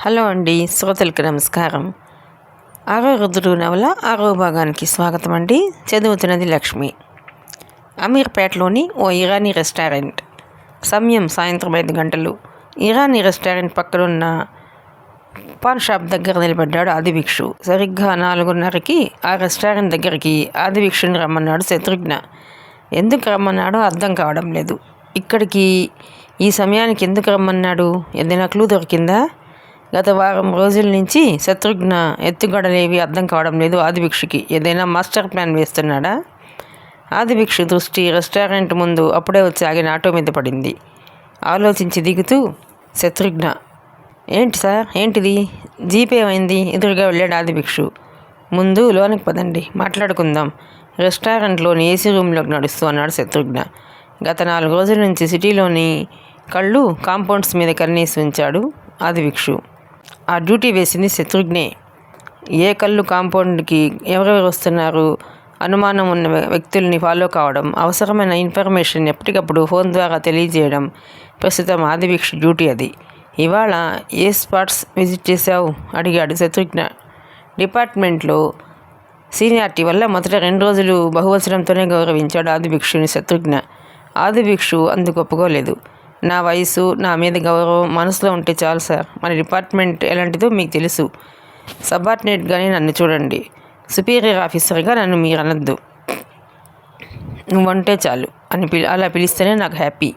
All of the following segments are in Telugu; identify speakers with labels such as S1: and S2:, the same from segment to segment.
S1: హలో అండి, శ్రోతలకు నమస్కారం. ఆరో రుద్రుడు నవల 6వ భాగానికి స్వాగతం అండి. చదువుతున్నది లక్ష్మి. అమీర్పేటలోని ఓ ఇరానీ రెస్టారెంట్. సమయం సాయంత్రం 5 గంటలు. ఇరానీ రెస్టారెంట్ పక్కనున్న పాన్ షాప్ దగ్గర నిలబడ్డాడు ఆదిభిక్షు. సరిగ్గా 4:30కి ఆ రెస్టారెంట్ దగ్గరికి ఆదిభిక్షుని రమ్మన్నాడు శత్రుఘ్న. ఎందుకు రమ్మన్నాడో అర్థం కావడం లేదు. ఇక్కడికి ఈ సమయానికి ఎందుకు రమ్మన్నాడు? ఏదైనా క్లూ దొరికిందా? గత వారం రోజుల నుంచి శత్రుఘ్న ఎత్తుగడలేవి అర్థం కావడం లేదు ఆదిభిక్షుకి. ఏదైనా మాస్టర్ ప్లాన్ వేస్తున్నాడా? ఆదిభిక్షు దృష్టి రెస్టారెంట్ ముందు అప్పుడే వచ్చి ఆగిన ఆటో మీద పడింది. ఆలోచించి దిగుతూ, శత్రుఘ్న, ఏంటి సార్, ఏంటిది? జీప్ ఏమైంది? ఎదురుగా వెళ్ళాడు ఆదిభిక్షు. ముందు లోనికి పదండి, మాట్లాడుకుందాం. రెస్టారెంట్లోని ఏసీ రూమ్లోకి నడుస్తూ అన్నాడు శత్రుఘ్న. గత 4 రోజుల నుంచి సిటీలోని కళ్ళు కాంపౌండ్స్ మీద కన్నేసి ఉంచాడు ఆదిభిక్షు. ఆ డ్యూటీ వేసింది శత్రుఘ్నే. ఏ కళ్ళు కాంపౌండ్కి ఎవరెవరు వస్తున్నారు, అనుమానం ఉన్న వ్యక్తుల్ని ఫాలో కావడం, అవసరమైన ఇన్ఫర్మేషన్ ఎప్పటికప్పుడు ఫోన్ ద్వారా తెలియజేయడం ప్రస్తుతం ఆదిభిక్షు డ్యూటీ. అది. ఇవాళ ఏ స్పాట్స్ విజిట్ చేశావు? అడిగాడు శత్రుఘ్న. డిపార్ట్మెంట్లో సీనియారిటీ వల్ల మొదట 2 రోజులు బహువచనంతోనే గౌరవించాడు ఆదిభిక్షుని శత్రుఘ్న. ఆదిభిక్షు అందుకు ఒప్పుకోలేదు. నా వయసు, నా మీద గౌరవం మనసులో ఉంటే చాలు సార్. మన డిపార్ట్మెంట్ ఎలాంటిదో మీకు తెలుసు. సబార్డినేట్గానే నన్ను చూడండి. సుపీరియర్ ఆఫీసర్గా నన్ను మీరు అనొద్దు. నువ్వంటే చాలు అని అలా పిలిస్తేనే నాకు హ్యాపీ.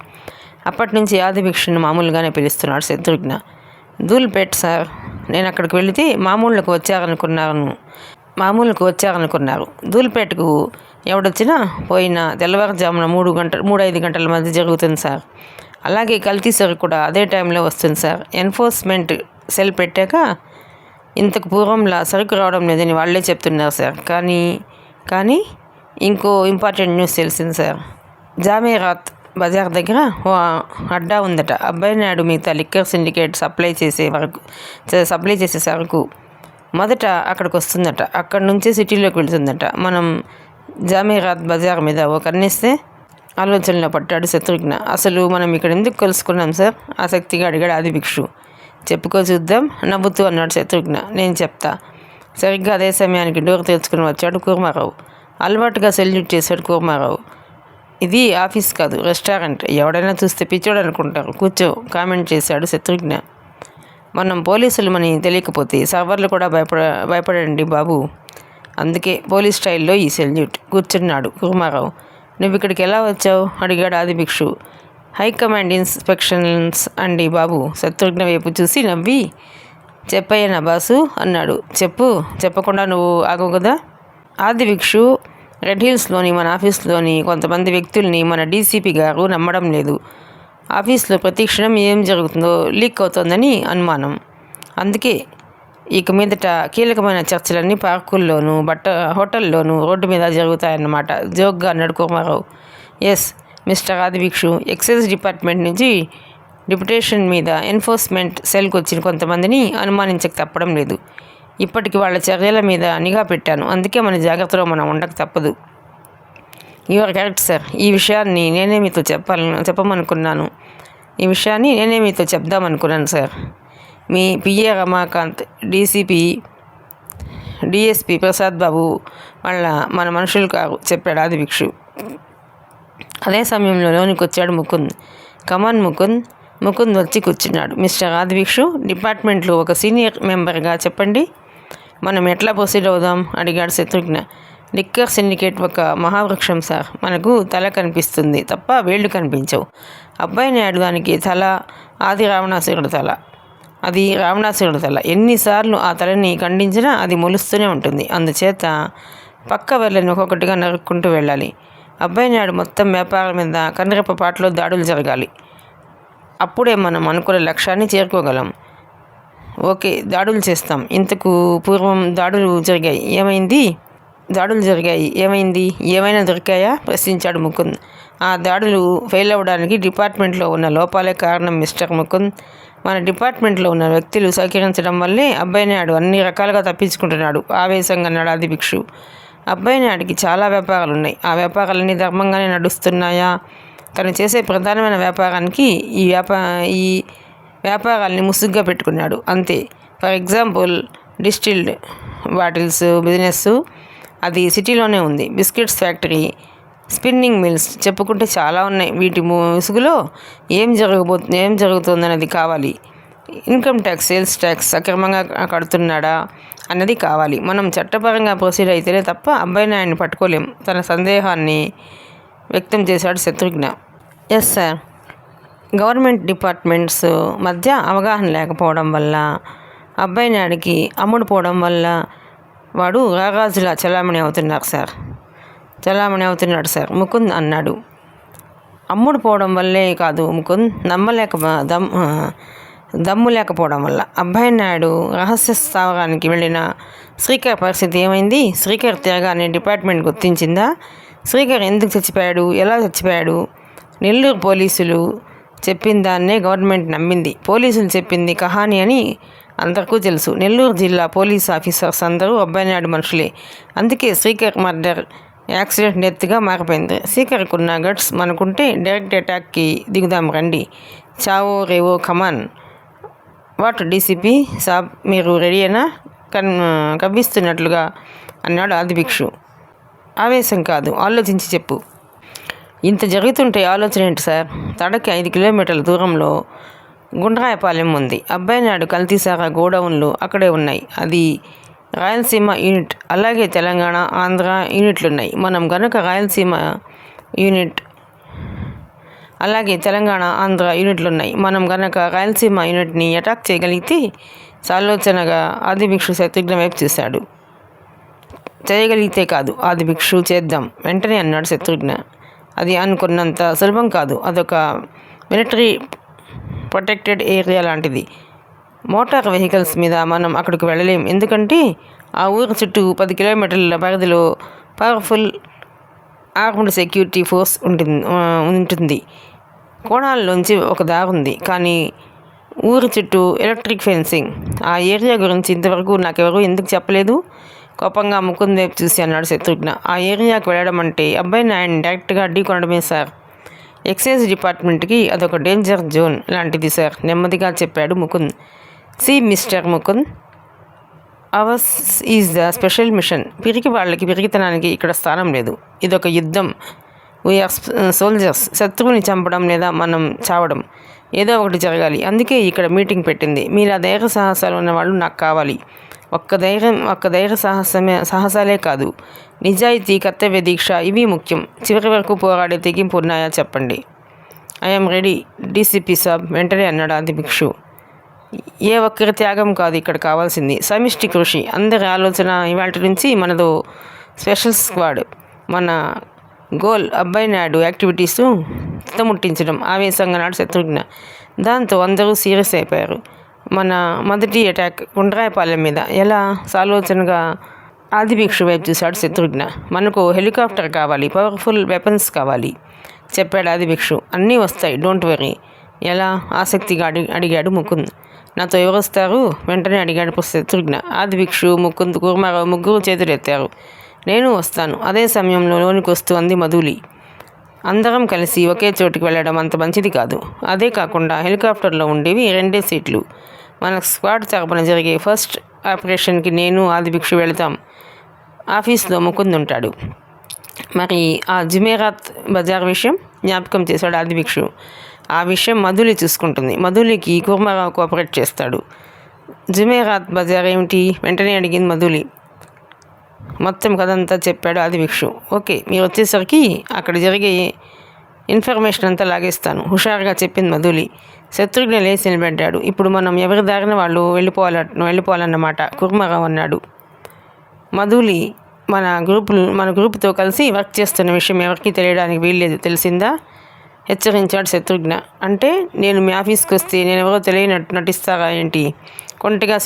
S1: అప్పటి నుంచి ఆదిభిక్షుని మామూలుగానే పిలుస్తున్నాడు శత్రుఘ్న. ధూల్పేట్ సార్. నేను అక్కడికి వెళితే మామూలుకు వచ్చారనుకున్నారు. ధూల్పేటకు ఎవడొచ్చినా పోయినా తెల్లవారుజామున 3-5 గంటల మధ్య జరుగుతుంది సార్. అలాగే కల్తీ సరుకు కూడా అదే టైంలో వస్తుంది సార్. ఎన్ఫోర్స్మెంట్ సెల్ పెట్టాక ఇంతకు పూర్వంలా సరుకు రావడం లేదని వాళ్ళే చెప్తున్నారు సార్. కానీ ఇంకో ఇంపార్టెంట్ న్యూస్ తెలిసింది సార్. జామేరాత్ బజార్ దగ్గర ఓ అడ్డా ఉందట. అబ్బాయి నాయుడు మిగతా లిక్కర్ సిండికేట్ సప్లై చేసే సరుకు మొదట అక్కడికి వస్తుందట. అక్కడి నుంచే సిటీలోకి వెళ్తుందట. మనం జామేరాత్ బజార్ మీద ఓ కన్నేస్తే ఆలోచనలో పట్టాడు శత్రుఘ్న. అసలు మనం ఇక్కడ ఎందుకు కలుసుకున్నాం సార్? ఆసక్తిగా అడిగాడు ఆదిభిక్షు. చెప్పుకో చూద్దాం, నవ్వుతూ అన్నాడు శత్రుఘ్న. నేను చెప్తా. సరిగ్గా అదే సమయానికి డోర్ తెరుచుకుని వచ్చాడు కూర్మారావు. అలవాటుగా సెల్యూట్ చేశాడు కూర్మారావు. ఇది ఆఫీస్ కాదు, రెస్టారెంట్. ఎవడైనా చూస్తే పిచ్చోడు అనుకుంటారు. కూర్చో, కామెంట్ చేశాడు శత్రుఘ్న. మనం పోలీసులమని తెలియకపోతే సర్వర్లు కూడా భయపడండి బాబు. అందుకే పోలీస్ స్టైల్లో ఈ సెల్యూట్. కూర్చున్నాడు కూర్మారావు. నువ్వు ఇక్కడికి ఎలా వచ్చావు? అడిగాడు ఆదిభిక్షు. హైకమాండ్ ఇన్స్పెక్షన్స్ అండి బాబు. శత్రుఘ్న వైపు చూసి నవ్వి, చెప్పయ్యా బాసు అన్నాడు. చెప్పకుండా నువ్వు ఆగవు కదా. ఆదిభిక్షు, రెడ్ హిల్స్లోని మన ఆఫీస్లోని కొంతమంది వ్యక్తుల్ని మన డీసీపీ గారు నమ్మడం లేదు. ఆఫీస్లో ప్రతి క్షణం ఏం జరుగుతుందో లీక్ అవుతోందని అనుమానం. అందుకే ఇక మీదట కీలకమైన చర్చలన్నీ పార్కుల్లోనూ హోటల్లోనూ రోడ్డు మీద జరుగుతాయన్నమాట. జోక్గా అన్నాడు కుమారావు. Yes mister Adibhikshu, excise department నుంచి డిప్యుటేషన్ మీద ఎన్ఫోర్స్మెంట్ సెల్కి వచ్చిన కొంతమందిని అనుమానించక తప్పడం లేదు. ఇప్పటికి వాళ్ళ చర్యల మీద నిఘా పెట్టాను. అందుకే మన జాగ్రత్తలో మనం ఉండక తప్పదు. You're correct sir. ఈ విషయాన్ని నేనే మీతో చెప్దామనుకున్నాను సార్. మీ పిఏ రమాకాంత్, డిఎస్పీ ప్రసాద్ బాబు మన మనుషులు కారు చెప్పాడు ఆదిభిక్షు. అదే సమయంలో లోనికి వచ్చాడు ముకుంద్. కమాన్ ముకుంద్ వచ్చి కూర్చున్నాడు. మిస్టర్ ఆదిభిక్షు, డిపార్ట్మెంట్లో ఒక సీనియర్ మెంబర్గా చెప్పండి, మనం ఎట్లా ప్రొసీడ్ అవుదాం? అడిగాడు శత్రుఘ్న. లిక్కర్ సిండికేట్ ఒక మహావృక్షం సార్. మనకు తల కనిపిస్తుంది తప్ప వేళ్ళు కనిపించవు. అబ్బాయి నాయుడు దానికి తల, అది రావణాసురుడి తల. ఎన్నిసార్లు ఆ తలని ఖండించినా అది మొలుస్తూనే ఉంటుంది. అందుచేత పక్క వెళ్ళని ఒక్కొక్కటిగా నరుక్కుంటూ వెళ్ళాలి. అబ్బాయి నాయుడు మొత్తం వ్యాపారం మీద కన్నరెప్ప పాటలో దాడులు జరగాలి. అప్పుడే మనం అనుకున్న లక్ష్యాన్ని చేరుకోగలం. ఓకే, దాడులు చేస్తాం. ఇంతకు పూర్వం దాడులు జరిగాయి, ఏమైంది? ఏమైనా దొరికాయా? ప్రశ్నించాడు ముకుంద్. ఆ దాడులు ఫెయిల్ అవ్వడానికి డిపార్ట్మెంట్లో ఉన్న లోపాలే కారణం మిస్టర్ ముకుంద్. మన డిపార్ట్మెంట్లో ఉన్న వ్యక్తులు సహకరించడం వల్లే అబ్బాయి నాయుడు అన్ని రకాలుగా తప్పించుకుంటున్నాడు. ఆవేశంగా అన్నాడు ఆదిభిక్షు. అబ్బాయి నాయుడికి చాలా వ్యాపారాలు ఉన్నాయి. ఆ వ్యాపారాలన్నీ ధర్మంగానే నడుస్తున్నాయా? తను చేసే ప్రధానమైన వ్యాపారానికి ఈ వ్యాపారాల్ని ముసుగ్గా పెట్టుకున్నాడు అంతే. For example distilled bottles business, అది సిటీలోనే ఉంది. బిస్కెట్స్ ఫ్యాక్టరీ, స్పిన్నింగ్ మిల్స్, చెప్పుకుంటే చాలా ఉన్నాయి. వీటి ముసుగులో ఏం జరుగుతుందన్నది కావాలి. ఇన్కమ్ ట్యాక్స్, సేల్స్ ట్యాక్స్ సక్రమంగా కడుతున్నాడా అన్నది కావాలి. మనం చట్టపరంగా ప్రొసీడ్ అయితేనే తప్ప అబ్బాయి నాయుడిని పట్టుకోలేం. తన సందేహాన్ని వ్యక్తం చేశాడు Shatrughna. Yes sir, government departments మధ్య అవగాహన లేకపోవడం వల్ల, అబ్బాయి నాయుడికి అమ్ముడుపోవడం వల్ల వాడు రారాజులా చలామణి అవుతున్నాడు సార్ ముకుంద్ అన్నాడు. అమ్ముడు పోవడం వల్లే కాదు ముకుంద్, దమ్ము లేకపోవడం వల్ల. అబ్బాయి నాయుడు రహస్య స్థావరానికి వెళ్ళిన శ్రీకర్ పరిస్థితి ఏమైంది? శ్రీకర్ త్యాగాన్ని డిపార్ట్మెంట్ గుర్తించిందా? శ్రీకర్ ఎందుకు చచ్చిపోయాడు, ఎలా చచ్చిపోయాడు? నెల్లూరు పోలీసులు చెప్పిన దాన్నే గవర్నమెంట్ నమ్మింది. పోలీసులు చెప్పింది కహాని అని అందరికీ తెలుసు. నెల్లూరు జిల్లా పోలీస్ ఆఫీసర్స్ అందరూ అబ్బాయి నాయుడు మనుషులే. అందుకే శ్రీకర్ మర్డర్ యాక్సిడెంట్ డెత్గా మారిపోయింది. శ్రీకర్కున్న గట్స్ మనకుంటే డైరెక్ట్ అటాక్కి దిగుదాం రండి. చావో రేవో కమాన్. వాట్ డీసీపీ సాబ్, మీరు రెడీయేనా? కవ్విస్తున్నట్లుగా అన్నాడు ఆదిభిక్షు. ఆవేశం కాదు, ఆలోచించి చెప్పు. ఇంత జరుగుతుంటే ఆలోచన ఏంటి సార్? తడకి 5 కిలోమీటర్ల దూరంలో గుండ్రాయపాలెం ఉంది. అబ్బాయి నాయుడు కల్తీసారా గోడౌన్లు అక్కడే ఉన్నాయి. అది రాయలసీమ యూనిట్. అలాగే తెలంగాణ, ఆంధ్ర యూనిట్లున్నాయి. మనం గనుక రాయలసీమ యూనిట్ని అటాక్ చేయగలిగితే సాలోచనగా ఆదిభిక్షు శత్రుఘ్న వైపు చూశాడు. చేయగలిగితే కాదు ఆదిభిక్షు, చేద్దాం వెంటనే అన్నాడు శత్రుఘ్న. అది అనుకున్నంత సులభం కాదు. అదొక మిలిటరీ ప్రొటెక్టెడ్ ఏరియా లాంటిది. మోటార్ వెహికల్స్ మీద మనం అక్కడికి వెళ్ళలేం. ఎందుకంటే ఆ ఊరు చుట్టూ 10 కిలోమీటర్ల పరిధిలో పవర్ఫుల్ ఆర్మ్డ్ సెక్యూరిటీ ఫోర్స్ ఉంటుంది. కోణాల్లోంచి ఒక దారి ఉంది, కానీ ఊరు చుట్టూ ఎలక్ట్రిక్ ఫెన్సింగ్. ఆ ఏరియా గురించి ఇంతవరకు నాకెవరూ ఎందుకు చెప్పలేదు? కోపంగా ముకుంద్ వైపు చూసి అన్నాడు శత్రుఘ్న. ఆ ఏరియాకి వెళ్ళడం అంటే అబ్బాయి నాయుడిని డైరెక్ట్గా అడ్డుకొనడమే సార్. ఎక్సైజ్ డిపార్ట్మెంట్కి అదొక డేంజర్ జోన్ లాంటిది సార్, నెమ్మదిగా చెప్పాడు Mukund. Mister Mukund, ours is the special mission. పిరికి వాళ్ళకి పిరికితనానికి ఇక్కడ స్థానం లేదు. ఇదొక యుద్ధం. We're soldiers. శత్రువుని చంపడం లేదా మనం చావడం, ఏదో ఒకటి జరగాలి. అందుకే ఇక్కడ మీటింగ్ పెట్టింది. మీరు ఆ ధైర్య సాహసాలు ఉన్నవాళ్ళు నాకు కావాలి. ఒక్క ధైర్య సాహసాలే కాదు, నిజాయితీ, కర్తవ్య దీక్ష, ఇవి ముఖ్యం. చివరి వరకు పోరాడే తెగింపు ఉన్నాయా చెప్పండి. ఐఎమ్ రెడీ డీసీపీ సాబ్, వెంటనే అన్నాడు ఆదిభిక్షు. ఏ ఒక్కరి త్యాగం కాదు ఇక్కడ కావాల్సింది, సమిష్టి కృషి. అందరి ఆలోచన ఇవాళ నుంచి మనదో స్పెషల్ స్క్వాడ్. మన గోల్ అబ్బాయి నాయుడు యాక్టివిటీస్ తుదముట్టించడం, ఆవేశంగా నాడు శత్రుఘ్న. దాంతో అందరూ సీరియస్ అయిపోయారు. మన మొదటి అటాక్ గుండ్రాయపాలెం మీద ఎలా? సాలోచనగా ఆదిభిక్షు వైపు చూశాడు శత్రుఘ్న. మనకు హెలికాప్టర్ కావాలి, పవర్ఫుల్ వెపన్స్ కావాలి చెప్పాడు ఆదిభిక్షు. అన్నీ వస్తాయి, డోంట్ వరీ. ఎలా? ఆసక్తిగా అడిగాడు ముకుంద్. నాతో ఎవరు వస్తారు? వెంటనే అడిగాడు శత్రుఘ్న. ఆదిభిక్షు, ముకుంద్, కూర్మారావు ముగ్గురు చేతులెత్తారు. నేను వస్తాను. అదే సమయంలో లోనికి వస్తూ అంది మధులి. అందరం కలిసి ఒకే చోటుకి వెళ్ళడం అంత మంచిది కాదు. అదే కాకుండా హెలికాప్టర్లో ఉండేవి 2 సీట్లు. మన స్క్వాడ్ తరపున జరిగే ఫస్ట్ ఆపరేషన్కి నేను ఆదిభిక్షు వెళతాం. ఆఫీస్లో ముకుంద్ ఉంటాడు. మరి ఆ జుమేరాత్ బజార్ విషయం జ్ఞాపకం చేశాడు ఆదిభిక్షు. ఆ విషయం మధులి చూసుకుంటుంది. మధులికి కూర్మారావు కోఆపరేట్ చేస్తాడు. జుమేరాత్ బజార్ ఏమిటి? వెంటనే అడిగింది మధులి. మొత్తం కథంతా చెప్పాడు ఆదిభిక్షు. ఓకే, మీరు వచ్చేసరికి అక్కడ జరిగే ఇన్ఫర్మేషన్ అంతా లాగేస్తాను, చెప్పింది మధులి. శత్రుఘ్న లేచి నిలబడ్డాడు. ఇప్పుడు మనం ఎవరి దారిన వాళ్ళు వెళ్ళిపోవాలన్నమాట, కూర్మారావు అన్నాడు. మధులి మన గ్రూప్తో కలిసి వర్క్ చేస్తున్న విషయం ఎవరికి తెలియడానికి వీల్లేదు, తెలిసిందా? హెచ్చరించాడు శత్రుఘ్న. అంటే నేను మీ ఆఫీస్కి వస్తే నేను ఎవరో తెలియనట్టు నటిస్తారా ఏంటి? కొంటగా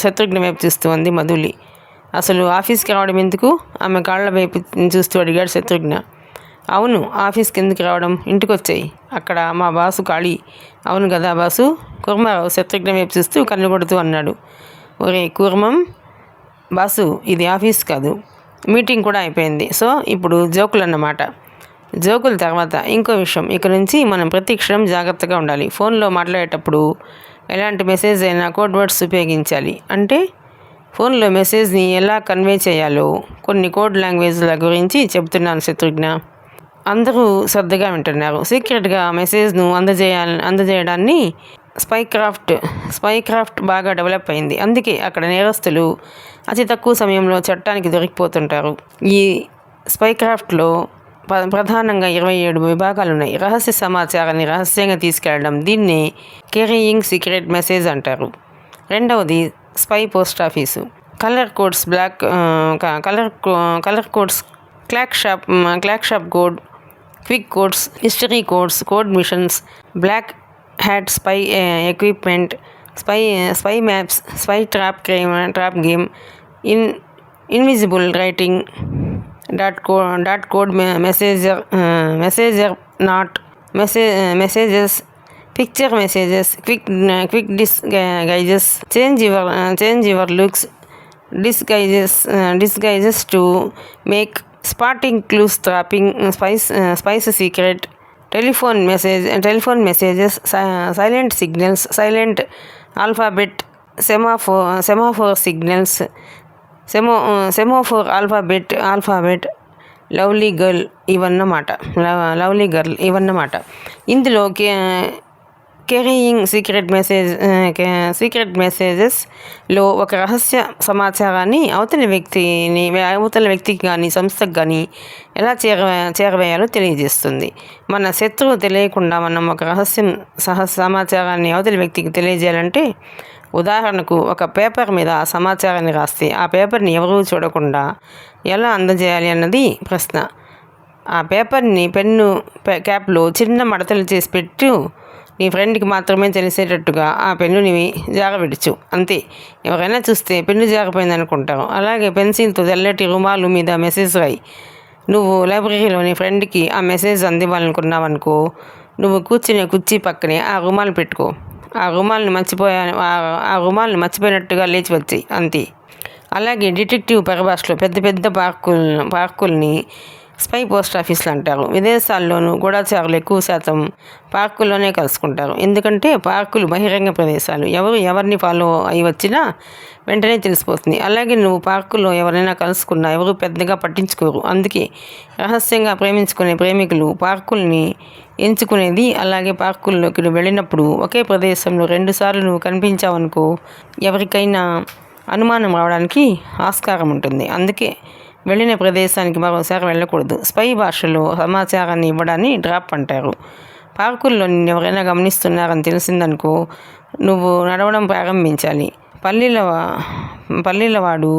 S1: శత్రుఘ్న వైపు చూస్తూ అంది మధులి. అసలు ఆఫీస్కి రావడం ఎందుకు? ఆమె కాళ్ల వైపు చూస్తూ అడిగాడు శత్రుఘ్న. అవును, ఆఫీస్కి ఎందుకు రావడం? ఇంటికి వచ్చాయి, అక్కడ మా బాసు ఖాళీ. అవును కదా బాసు? కూర్మారావు శత్రుఘ్న వైపు చూస్తూ కన్ను కొడుతూ అన్నాడు. ఒరే కూర్మం బాసు, ఇది ఆఫీస్ కాదు, మీటింగ్ కూడా అయిపోయింది. సో ఇప్పుడు జోకులు అన్నమాట. జోకుల తర్వాత ఇంకో విషయం, ఇక నుంచి మనం ప్రతి క్షణం జాగ్రత్తగా ఉండాలి. ఫోన్లో మాట్లాడేటప్పుడు ఎలాంటి మెసేజ్ అయినా కోడ్ వర్డ్స్ ఉపయోగించాలి. అంటే ఫోన్లో మెసేజ్ని ఎలా కన్వే చేయాలో కొన్ని కోడ్ లాంగ్వేజ్ల గురించి చెబుతున్నాను శత్రుఘ్న. అందరూ శ్రద్ధగా వింటున్నారు. సీక్రెట్గా మెసేజ్ను అందజేయడాన్ని స్పైక్రాఫ్ట్ బాగా డెవలప్ అయింది. అందుకే అక్కడ నేరస్తులు అతి తక్కువ సమయంలో చట్టానికి దొరికిపోతుంటారు. ఈ స్పైక్రాఫ్ట్లో ప్రధానంగా 27 విభాగాలు ఉన్నాయి. రహస్య సమాచారాన్ని రహస్యంగా తీసుకెళ్లడం, దీన్ని క్యారీయింగ్ సీక్రెట్ మెసేజ్ అంటారు. రెండవది spy post office. Colour codes, clock shop code, quick codes, history codes, code missions, black hat spy equipment, spy maps, spy trap game, invisible writing, dot code, messenger knot messages, picture messages, quick disguises, change your looks, disguises to make spotting clues, trapping spice secret, telephone messages, silent signals, silent alphabet, semaphore signals, semaphore alphabet, lovely girl ఇవన్నమాట. ఇందులో క్యారీయింగ్ సీక్రెట్ మెసేజెస్లో ఒక రహస్య సమాచారాన్ని అవతల వ్యక్తికి కానీ సంస్థకు కానీ ఎలా చేరవేయాలో తెలియజేస్తుంది. మన శత్రువు తెలియకుండా మనం ఒక సమాచారాన్ని అవతల వ్యక్తికి తెలియజేయాలంటే, ఉదాహరణకు ఒక పేపర్ మీద ఆ సమాచారాన్ని రాస్తే ఆ పేపర్ని ఎవరూ చూడకుండా ఎలా అందజేయాలి అన్నది ప్రశ్న. ఆ పేపర్ని పెన్ను క్యాప్లో చిన్న మడతలు చేసి పెట్టు, నీ ఫ్రెండ్కి మాత్రమే తెలిసేటట్టుగా ఆ పెన్నుని జారవిడచ్చు, అంతే. ఎవరైనా చూస్తే పెన్ను జారిపోయింది అనుకుంటారు. అలాగే పెన్సిల్తో తెల్లటి రుమాలు మీద మెసేజ్ రాయి. నువ్వు లైబ్రరీలో నీ ఫ్రెండ్కి ఆ మెసేజ్ అందివ్వాలనుకున్నావనుకో, నువ్వు కూర్చునే కుర్చీ పక్కనే ఆ రుమాలు పెట్టుకో. ఆ రుమాల్ని మర్చిపోయినట్టుగా లేచి వచ్చాయి, అంతే. అలాగే డిటెక్టివ్ పరిభాషలో పెద్ద పార్కుల్ని స్పై పోస్ట్ ఆఫీసులు అంటారు. విదేశాల్లోనూ గూఢచారులు ఎక్కువ శాతం పార్కుల్లోనే కలుసుకుంటారు. ఎందుకంటే పార్కులు బహిరంగ ప్రదేశాలు. ఎవరిని ఫాలో అయి వచ్చినా వెంటనే తెలిసిపోతుంది. అలాగే నువ్వు పార్కులో ఎవరైనా కలుసుకున్నా ఎవరు పెద్దగా పట్టించుకోరు. అందుకే రహస్యంగా ప్రేమించుకునే ప్రేమికులు పార్కుల్ని ఎంచుకునేది. అలాగే పార్కుల్లోకి వెళ్ళినప్పుడు ఒకే ప్రదేశంలో 2 సార్లు నువ్వు కనిపించావనుకో, ఎవరికైనా అనుమానం రావడానికి ఆస్కారం ఉంటుంది. అందుకే వెళ్ళిన ప్రదేశానికి మరోసారి వెళ్ళకూడదు. స్పై భాషలో సమాచారాన్ని ఇవ్వడాన్ని డ్రాప్ అంటారు. పార్కుల్లో నిన్ను ఎవరైనా గమనిస్తున్నారని తెలిసిందనుకో, నువ్వు నడవడం ప్రారంభించాలి. పల్లీల వాడు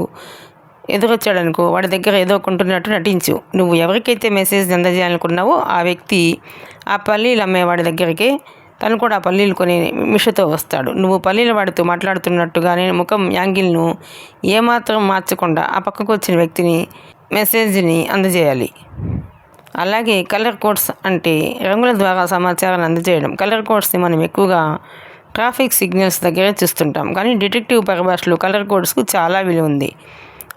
S1: ఎదురొచ్చాడనుకో, వాడి దగ్గర ఏదో కొంటున్నట్టు నటించు. నువ్వు ఎవరికైతే మెసేజ్ అందజేయాలనుకున్నావో ఆ వ్యక్తి ఆ పల్లీలు అమ్మేవాడి దగ్గరికి తను కూడా పల్లీలు కొనే మిషతో వస్తాడు. నువ్వు పల్లీల వాడితో మాట్లాడుతున్నట్టుగానే ముఖం యాంగిల్ను ఏమాత్రం మార్చకుండా ఆ పక్కకు వచ్చిన వ్యక్తిని మెసేజ్ని అందజేయాలి. అలాగే కలర్ కోడ్స్ అంటే రంగుల ద్వారా సమాచారాన్ని అందజేయడం. కలర్ కోడ్స్ని మనం ఎక్కువగా ట్రాఫిక్ సిగ్నల్స్ దగ్గరే చూస్తుంటాం. కానీ డిటెక్టివ్ పరిభాషలో కలర్ కోడ్స్కు చాలా విలువ ఉంది.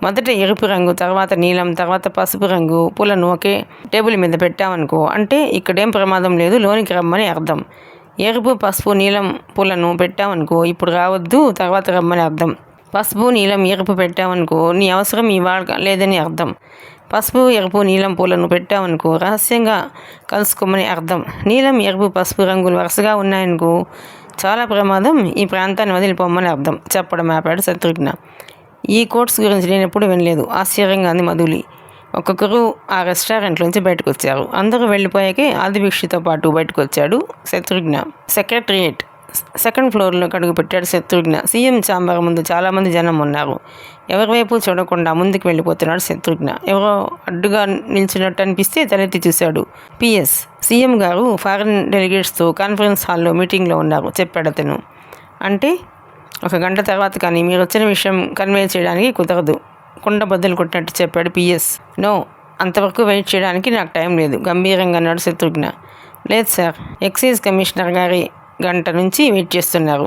S1: మొదట ఎరుపు రంగు, తర్వాత నీలం, తర్వాత పసుపు రంగు పూలను ఒకే టేబుల్ మీద పెట్టామనుకో, అంటే ఇక్కడేం ప్రమాదం లేదు, లోనికి రమ్మని అర్థం. ఎరుపు, పసుపు, నీలం పూలను పెట్టామనుకో, ఇప్పుడు రావద్దు, తర్వాత రమ్మని అర్థం. పసుపు, నీలం, ఎరుపు పెట్టామనుకో, నీ అవసరం ఇవాళ లేదని అర్థం. పసుపు, ఎరుపు, నీలం పూలను పెట్టామనుకో, రహస్యంగా కలుసుకోమని అర్థం. నీలం, ఎరుపు, పసుపు రంగులు వరుసగా ఉన్నాయనుకో, చాలా ప్రమాదం, ఈ ప్రాంతాన్ని వదిలిపోమని అర్థం చెప్పడం ఆపాడు శత్రుఘ్న. ఈ కోడ్స్ గురించి నేను ఎప్పుడు వినలేదు, ఆశ్చర్యంగా అంది మధులి. ఒక్కొక్కరు ఆ రెస్టారెంట్లోంచి బయటకు వచ్చారు. అందరూ వెళ్ళిపోయాకే ఆదిభిక్షితో పాటు బయటకు వచ్చాడు శత్రుఘ్న. సెక్రటరియేట్ సెకండ్ ఫ్లోర్లోకి అడుగుపెట్టాడు శత్రుఘ్న. సీఎం ఛాంబర్ ముందు చాలామంది జనం ఉన్నారు. ఎవరి వైపు చూడకుండా ముందుకు వెళ్ళిపోతున్నాడు శత్రుఘ్న. ఎవరో అడ్డుగా నిల్చున్నట్టు అనిపిస్తే తలెత్తి చూశాడు. PS, సీఎం గారు ఫారిన్ డెలిగేట్స్తో కాన్ఫరెన్స్ హాల్లో మీటింగ్లో ఉన్నారు చెప్పాడు అతను. అంటే 1 గంట తర్వాత కానీ మీరు వచ్చిన విషయం కన్వే చేయడానికి కుదరదు, కుండ బద్దలు కొట్టినట్టు చెప్పాడు PS. నో, అంతవరకు వెయిట్ చేయడానికి నాకు టైం లేదు, గంభీరంగా అన్నాడు శత్రుఘ్న. లేదు సార్, ఎక్సైజ్ కమిషనర్ గారి గంట నుంచి వెయిట్ చేస్తున్నారు.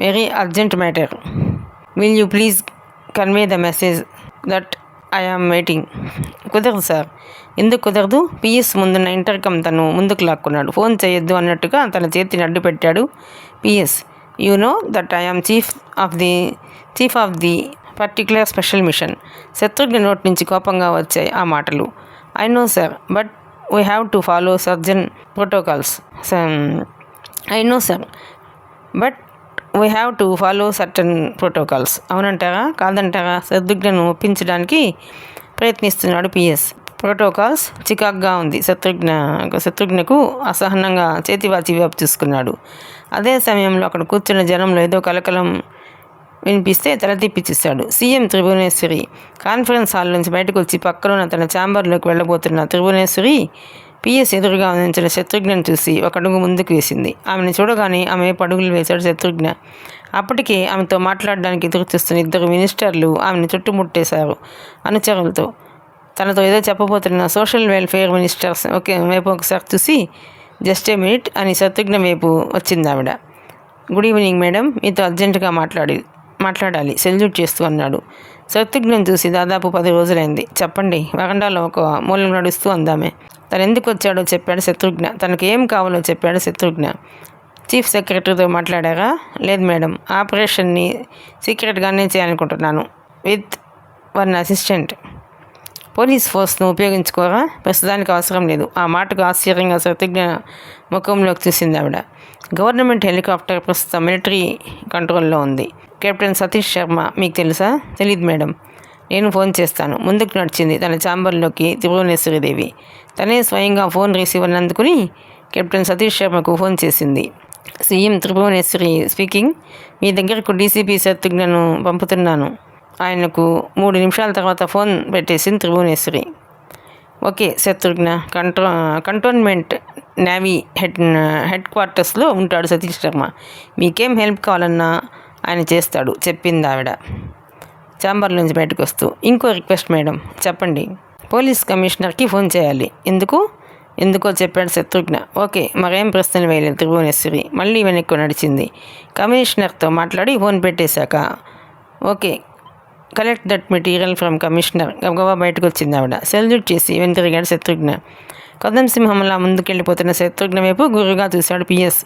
S1: Very urgent matter. Will you please convey the message that I am waiting. కుదరదు సార్. ఎందుకు కుదరదు? PS ముందున్న ఇంటర్కమ్ తను ముందుకు లాక్కున్నాడు. ఫోన్ చేయొద్దు అన్నట్టుగా తన చేతిని అడ్డు పెట్టాడు PS. You know that I am chief of the particular special mission. Shatrughna నోటి నుంచి కోపంగా వచ్చాయి ఆ మాటలు. I know sir, but we have to follow certain protocols. I know sir, but we have to follow certain protocols. అవునంటారా కాదంటారా? శత్రుఘ్నను ఒప్పించడానికి ప్రయత్నిస్తున్నాడు పిఎస్. ప్రోటోకాల్స్ చికాగ్గా ఉంది. శత్రుఘ్నకు అసహనంగా చేతివాచి వైపు చూసుకున్నాడు. అదే సమయంలో అక్కడ కూర్చున్న జనంలో ఏదో కలకలం వినిపిస్తే తల తిప్పి చూశాడు. సీఎం త్రిభువనేశ్వరి కాన్ఫరెన్స్ హాల్ నుంచి బయటకు వచ్చి పక్కనున్న తన ఛాంబర్లోకి వెళ్ళబోతున్న త్రిభువనేశ్వరి పిఎస్ ఎదురుగా ఉంచిన శత్రుఘ్నను చూసి ఒక అడుగు ముందుకు వేసింది. ఆమెను చూడగానే ఆమె పడుగులు వేశాడు శత్రుఘ్న. అప్పటికే ఆమెతో మాట్లాడడానికి ఎదురు చూస్తున్న ఇద్దరు మినిస్టర్లు ఆమెను చుట్టుముట్టేశారు అనుచరులతో. తనతో ఏదో చెప్పబోతున్న సోషల్ వెల్ఫేర్ మినిస్టర్స్ వైపు ఒకసారి చూసి జస్ట్ ఏ మినిట్ అని శత్రుఘ్న వైపు వచ్చింది ఆవిడ. గుడ్ ఈవినింగ్ మేడం, మీతో అర్జెంటుగా మాట్లాడాలి సెల్యూట్ చేస్తూ అన్నాడు. శత్రుఘ్నను చూసి దాదాపు 10 రోజులైంది. చెప్పండి, వరండాలో ఒక మూలం నడుస్తూ అందామే. తను ఎందుకు వచ్చాడో చెప్పాడు శత్రుఘ్న. తనకు ఏం కావాలో చెప్పాడు శత్రుఘ్న. చీఫ్ సెక్రటరీతో మాట్లాడారా? లేదు మేడం, ఆపరేషన్ని సీక్రెట్గానే చేయాలనుకుంటున్నాను విత్ 1 అసిస్టెంట్. పోలీస్ ఫోర్స్ను ఉపయోగించుకోరా? ప్రస్తుతానికి అవసరం లేదు. ఆ మాటకు ఆశ్చర్యంగా శత్రుఘ్న ముఖంలోకి చూసింది ఆవిడ. గవర్నమెంట్ హెలికాప్టర్ ప్రస్తుతం మిలిటరీ కంట్రోల్లో ఉంది. కెప్టెన్ సతీష్ శర్మ మీకు తెలుసా? తెలియదు మేడం, నేను ఫోన్ చేస్తాను. ముందుకు నడిచింది తన ఛాంబర్లోకి త్రిభువనేశ్వరీదేవి. తనే స్వయంగా ఫోన్ రిసీవర్ అందుకుని కెప్టెన్ సతీష్ శర్మకు ఫోన్ చేసింది. CM Tribhuvaneshwari speaking. మీ దగ్గరకు డీసీపీ శత్రుఘ్నను పంపుతున్నాను. ఆయనకు 3 నిమిషాల తర్వాత ఫోన్ పెట్టేసింది Tribhuvaneshwari. Okay Shatrughna, cantonment navy head క్వార్టర్స్లో ఉంటాడు సతీష్ శర్మ. మీకేం హెల్ప్ కావాలన్నా ఆయన చేస్తాడు చెప్పింది ఆవిడ ఛాంబర్ నుంచి బయటకు వస్తూ. ఇంకో రిక్వెస్ట్ మేడం. చెప్పండి. పోలీస్ కమిషనర్కి ఫోన్ చేయాలి. ఎందుకో చెప్పాడు శత్రుఘ్న. ఓకే, మరేం ప్రశ్నలు వేయలేదు త్రిభువనేశ్వరి. మళ్ళీ వెనక్కు నడిచింది. కమిషనర్తో మాట్లాడి ఫోన్ పెట్టేశాక okay, collect that material from commissioner. గబగబా బయటకు వచ్చింది ఆవిడ. సెల్యూట్ చేసి వెనుతిరిగాడు శత్రుఘ్న. కదం సింహంలా ముందుకెళ్ళిపోతున్న శత్రుఘ్న వైపు గురుగా చూశాడు పిఎస్.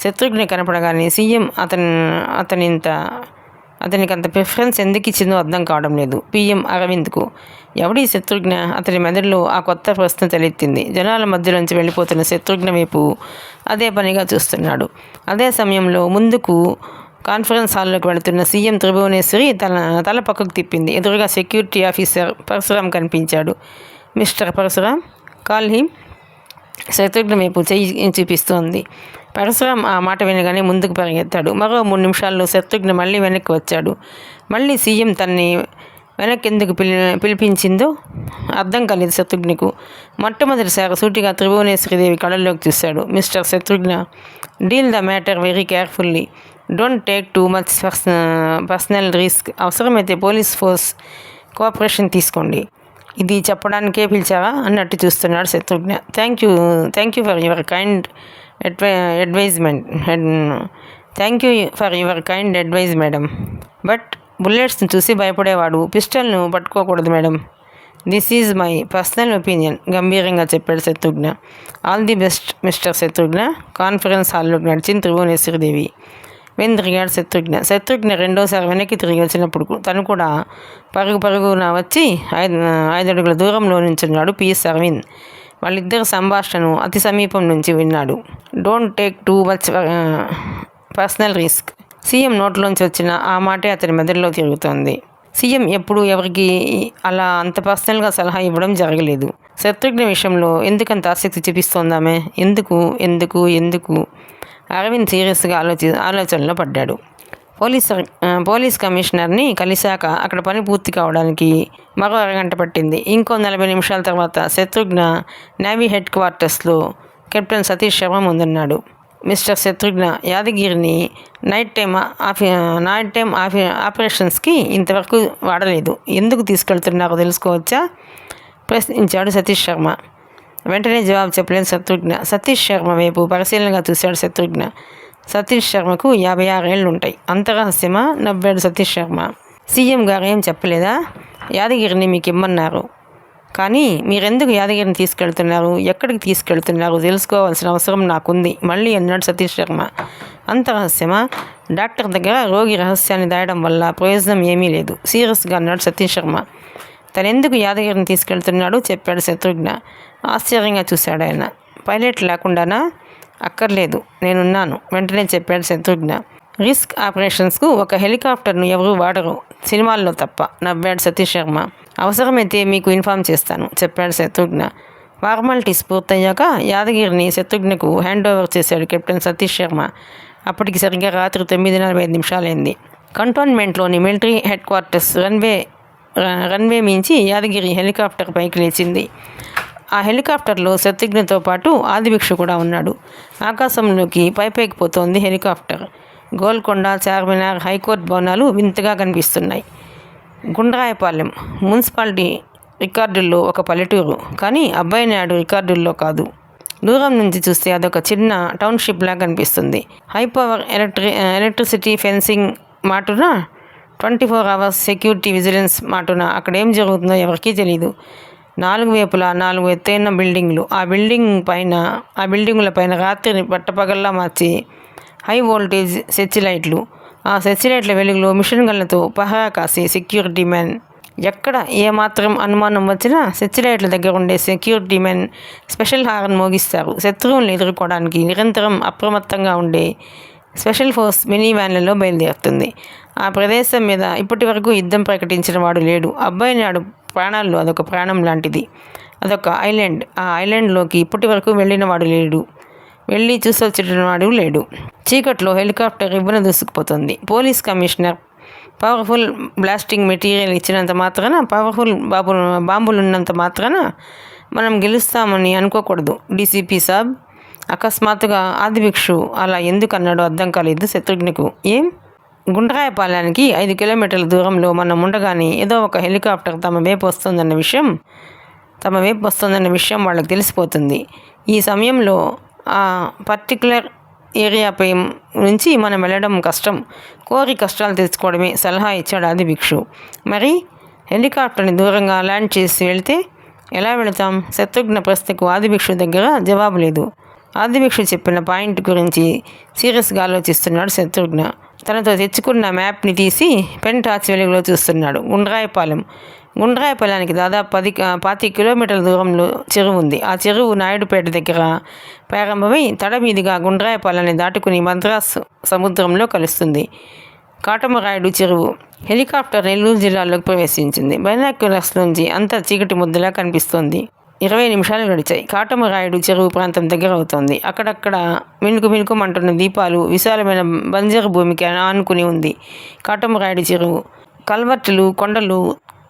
S1: శత్రుఘ్న కనపడగానే సీఎం అతనికి అంత ప్రిఫరెన్స్ ఎందుకు ఇచ్చిందో అర్థం కావడం లేదు పిఎం అరవింద్కు. ఎవడీ శత్రుఘ్న? అతని మెదడులో ఆ కొత్త ప్రశ్న తలెత్తింది. జనాల మధ్యలోంచి వెళ్ళిపోతున్న శత్రుఘ్న వైపు అదే పనిగా చూస్తున్నాడు. అదే సమయంలో ముందుకు కాన్ఫరెన్స్ హాల్లోకి వెళుతున్న సీఎం త్రిభువనేశ్వరి తల పక్కకు తిప్పింది. ఎదురుగా సెక్యూరిటీ ఆఫీసర్ పరశురాం కనిపించాడు. Mister Parashuram, call him. Shatrughna వైపు చెయ్యి చూపిస్తోంది. పరశురాం ఆ మాట వినగానే ముందుకు పరిగెత్తాడు. మరో 3 నిమిషాల్లో శత్రుఘ్న మళ్ళీ వెనక్కి వచ్చాడు. మళ్ళీ సీఎం తన్ని వెనక్కి ఎందుకు పిలిపించిందో అర్థం కాలేదు శత్రుఘ్నకు. మొట్టమొదటిసారి సూటిగా త్రిభువనేశ్వరీదేవి కళ్ళల్లోకి చూశాడు. Mister Shatrughna, deal the matter very carefully. Don't take too much personal risk. అవసరమైతే పోలీస్ ఫోర్స్ కోఆపరేషన్ తీసుకోండి. ఇది చెప్పడానికే పిలిచావా అన్నట్టు చూస్తున్నాడు Shatrughna. Thank you for your kind advice madam. But బుల్లెట్స్ని చూసి భయపడేవాడు పిస్టల్ను పట్టుకోకూడదు madam. This is my personal opinion గంభీరంగా చెప్పాడు Shatrughna. All the best mister Shatrughna. Conference హాల్లోకి నడిచింది త్రిభువనేశ్వరీదేవి. తిరిగాడు శత్రుఘ్న రెండోసారి వెనక్కి తిరిగి వచ్చినప్పుడు తను కూడా పరుగున వచ్చి 5 అడుగుల దూరంలో నుంచున్నాడు పిఎస్ అరవింద్. వాళ్ళిద్దరి సంభాషణను అతి సమీపం నుంచి విన్నాడు. Don't take too much personal risk. CM నోట్లోంచి వచ్చిన ఆ మాటే అతని మెదడులో తిరుగుతోంది. సీఎం ఎప్పుడు ఎవరికి అలా అంత పర్సనల్గా సలహా ఇవ్వడం జరగలేదు. శత్రుఘ్న విషయంలో ఎందుకంత ఆసక్తి చూపిస్తోందామే? ఎందుకు? అరవింద్ సీరియస్గా ఆలోచనలో పడ్డాడు. పోలీస్ కమిషనర్ని కలిశాక అక్కడ పని పూర్తి కావడానికి మరో 1 గంట పట్టింది. ఇంకో 40 నిమిషాల తర్వాత శత్రుఘ్న నేవీ హెడ్ క్వార్టర్స్లో కెప్టెన్ సతీష్ శర్మ ముందున్నాడు. మిస్టర్ శత్రుఘ్న, యాదగిరిని నైట్ టైం ఆపరేషన్స్కి ఇంతవరకు వాడలేదు. ఎందుకు తీసుకెళ్తున్నారో తెలుసుకోవచ్చా? ప్రశ్నించాడు సతీష్ శర్మ. వెంటనే జవాబు చెప్పలేదు శత్రుఘ్న. సతీష్ శర్మ వైపు పరిశీలనగా చూశాడు శత్రుఘ్న. సతీష్ శర్మకు 56 ఏళ్ళు ఉంటాయి. అంత రహస్యమా? నవ్వాడు సతీష్ శర్మ. సీఎం గారు ఏం చెప్పలేదా? యాదగిరిని మీకు ఇమ్మన్నారు. కానీ మీరెందుకు యాదగిరిని తీసుకెళ్తున్నారు, ఎక్కడికి తీసుకెళ్తున్నారు తెలుసుకోవాల్సిన అవసరం నాకుంది మళ్ళీ అన్నాడు సతీష్ శర్మ. అంత రహస్యమా? డాక్టర్ దగ్గర రోగి రహస్యాన్ని దాయడం వల్ల ప్రయోజనం ఏమీ లేదు, సీరియస్గా అన్నాడు సతీష్ శర్మ. తనెందుకు యాదగిరిని తీసుకెళ్తున్నాడు చెప్పాడు శత్రుఘ్న. ఆశ్చర్యంగా చూశాడు ఆయన. పైలట్ లేకుండానా? అక్కర్లేదు, నేనున్నాను వెంటనే చెప్పాడు శత్రుఘ్న. రిస్క్ ఆపరేషన్స్కు ఒక హెలికాప్టర్ను ఎవరూ వాడరు, సినిమాల్లో తప్ప, నవ్వాడు సతీష్ శర్మ. అవసరమైతే మీకు ఇన్ఫామ్ చేస్తాను చెప్పాడు శత్రుఘ్న. ఫార్మాలిటీస్ పూర్తయ్యాక యాదగిరిని శత్రుఘ్నకు హ్యాండ్ ఓవర్ చేశాడు కెప్టెన్ సతీష్ శర్మ. అప్పటికి సరిగ్గా రాత్రి 9:45 కంటోన్మెంట్లోని మిలిటరీ హెడ్ క్వార్టర్స్ రన్వే మించి యాదగిరి హెలికాప్టర్ పైకి లేచింది. ఆ హెలికాప్టర్లో శత్రుఘ్నతో పాటు ఆదిభిక్షు కూడా ఉన్నాడు. ఆకాశంలోకి పైకి పోతోంది హెలికాప్టర్. గోల్కొండ, చార్మినార్, హైకోర్టు భవనాలు వింతగా కనిపిస్తున్నాయి. గుండ్రాయపాలెం మున్సిపాలిటీ రికార్డుల్లో ఒక పల్లెటూరు, కానీ అబ్బాయి నాయుడు రికార్డుల్లో కాదు. దూరం నుంచి చూస్తే అదొక చిన్న టౌన్షిప్లా కనిపిస్తుంది. హై పవర్ ఎలక్ట్రిసిటీ ఫెన్సింగ్ మాటున 24 hours సెక్యూరిటీ విజిలెన్స్ మాటున అక్కడేం జరుగుతుందో ఎవరికీ తెలియదు. 4 వైపులా 4 ఎత్తైన బిల్డింగ్లు. ఆ బిల్డింగుల పైన రాత్రిని పట్టపగల్లా మార్చి హై వోల్టేజ్ సెర్చ్ లైట్లు. ఆ సెర్చ్ లైట్ల వెలుగులో మిషన్ గన్లతో పహరా కాసే సెక్యూరిటీ మ్యాన్. ఎక్కడ ఏమాత్రం అనుమానం వచ్చినా సెర్చ్ లైట్ల దగ్గర ఉండే సెక్యూరిటీ మ్యాన్ స్పెషల్ హారన్ మోగిస్తారు. శత్రువులను ఎదుర్కోవడానికి నిరంతరం అప్రమత్తంగా ఉండే స్పెషల్ ఫోర్స్ మినీ వ్యాన్లలో బయలుదేరుతుంది. ఆ ప్రదేశం మీద ఇప్పటి వరకు యుద్ధం ప్రకటించిన వాడు లేడు. అబ్బాయి నాయుడు ప్రాణాల్లో అదొక ప్రాణం లాంటిది. అదొక ఐలాండ్. ఆ ఐలాండ్లోకి ఇప్పటి వరకు వెళ్ళి చూసొచ్చిన వాడు లేడు. చీకట్లో హెలికాప్టర్ ఇవ్వన దూసుకుపోతుంది. Police commissioner powerful blasting material ఇచ్చినంత మాత్రాన, పవర్ఫుల్ బాంబులున్నంత మాత్రాన మనం గెలుస్తామని అనుకోకూడదు డీసీపీ సాబ్. అకస్మాత్తుగా ఆదిభిక్షు అలా ఎందుకు అన్నాడో అర్థం కాలేదు శత్రుఘ్నకు. ఏం? గుండ్రాయపాలెనికి 5 kilometers దూరంలో మనం ఉండగానే ఏదో ఒక హెలికాప్టర్ తమ వైపు వస్తుందన్న విషయం వాళ్ళకి తెలిసిపోతుంది. ఈ సమయంలో ఆ పర్టికులర్ ఏరియాపై నుంచి మనం వెళ్ళడం కష్టం, కోరి కష్టాలు తెచ్చుకోవడమే సలహా ఇచ్చాడు ఆదిభిక్షు. మరి హెలికాప్టర్ని దూరంగా ల్యాండ్ చేసి వెళ్తే ఎలా వెళతాం? శత్రుఘ్న ప్రశ్నకు ఆదిభిక్షు దగ్గర జవాబు లేదు. ఆదిభిక్షు చెప్పిన పాయింట్ గురించి సీరియస్గా ఆలోచిస్తున్నాడు శత్రుఘ్న. తనతో తెచ్చుకున్న మ్యాప్ని తీసి పెన్ టార్చ్ వెలుగులో చూస్తున్నాడు. గుండ్రాయపాలెనికి దాదాపు 25 kilometers దూరంలో చెరువు ఉంది. ఆ చెరువు నాయుడుపేట దగ్గర ప్రారంభమై తడ మీదుగా గుండ్రాయపాలెన్ని దాటుకుని మద్రాసు సముద్రంలో కలుస్తుంది. కాటమరాయుడు చెరువు. హెలికాప్టర్ నెల్లూరు జిల్లాలోకి ప్రవేశించింది. బైనాక్యులర్స్ నుంచి అంతా చీకటి ముద్దలా కనిపిస్తోంది. 20 నిమిషాలు గడిచాయి. కాటమరాయుడు చెరువు ప్రాంతం దగ్గర అవుతోంది. అక్కడక్కడ మిణుకుమంటున్న దీపాలు. విశాలమైన బంజరు భూమికి ఆనుకుని ఉంది కాటమరాయుడు చెరువు. కల్వర్టులు, కొండలు,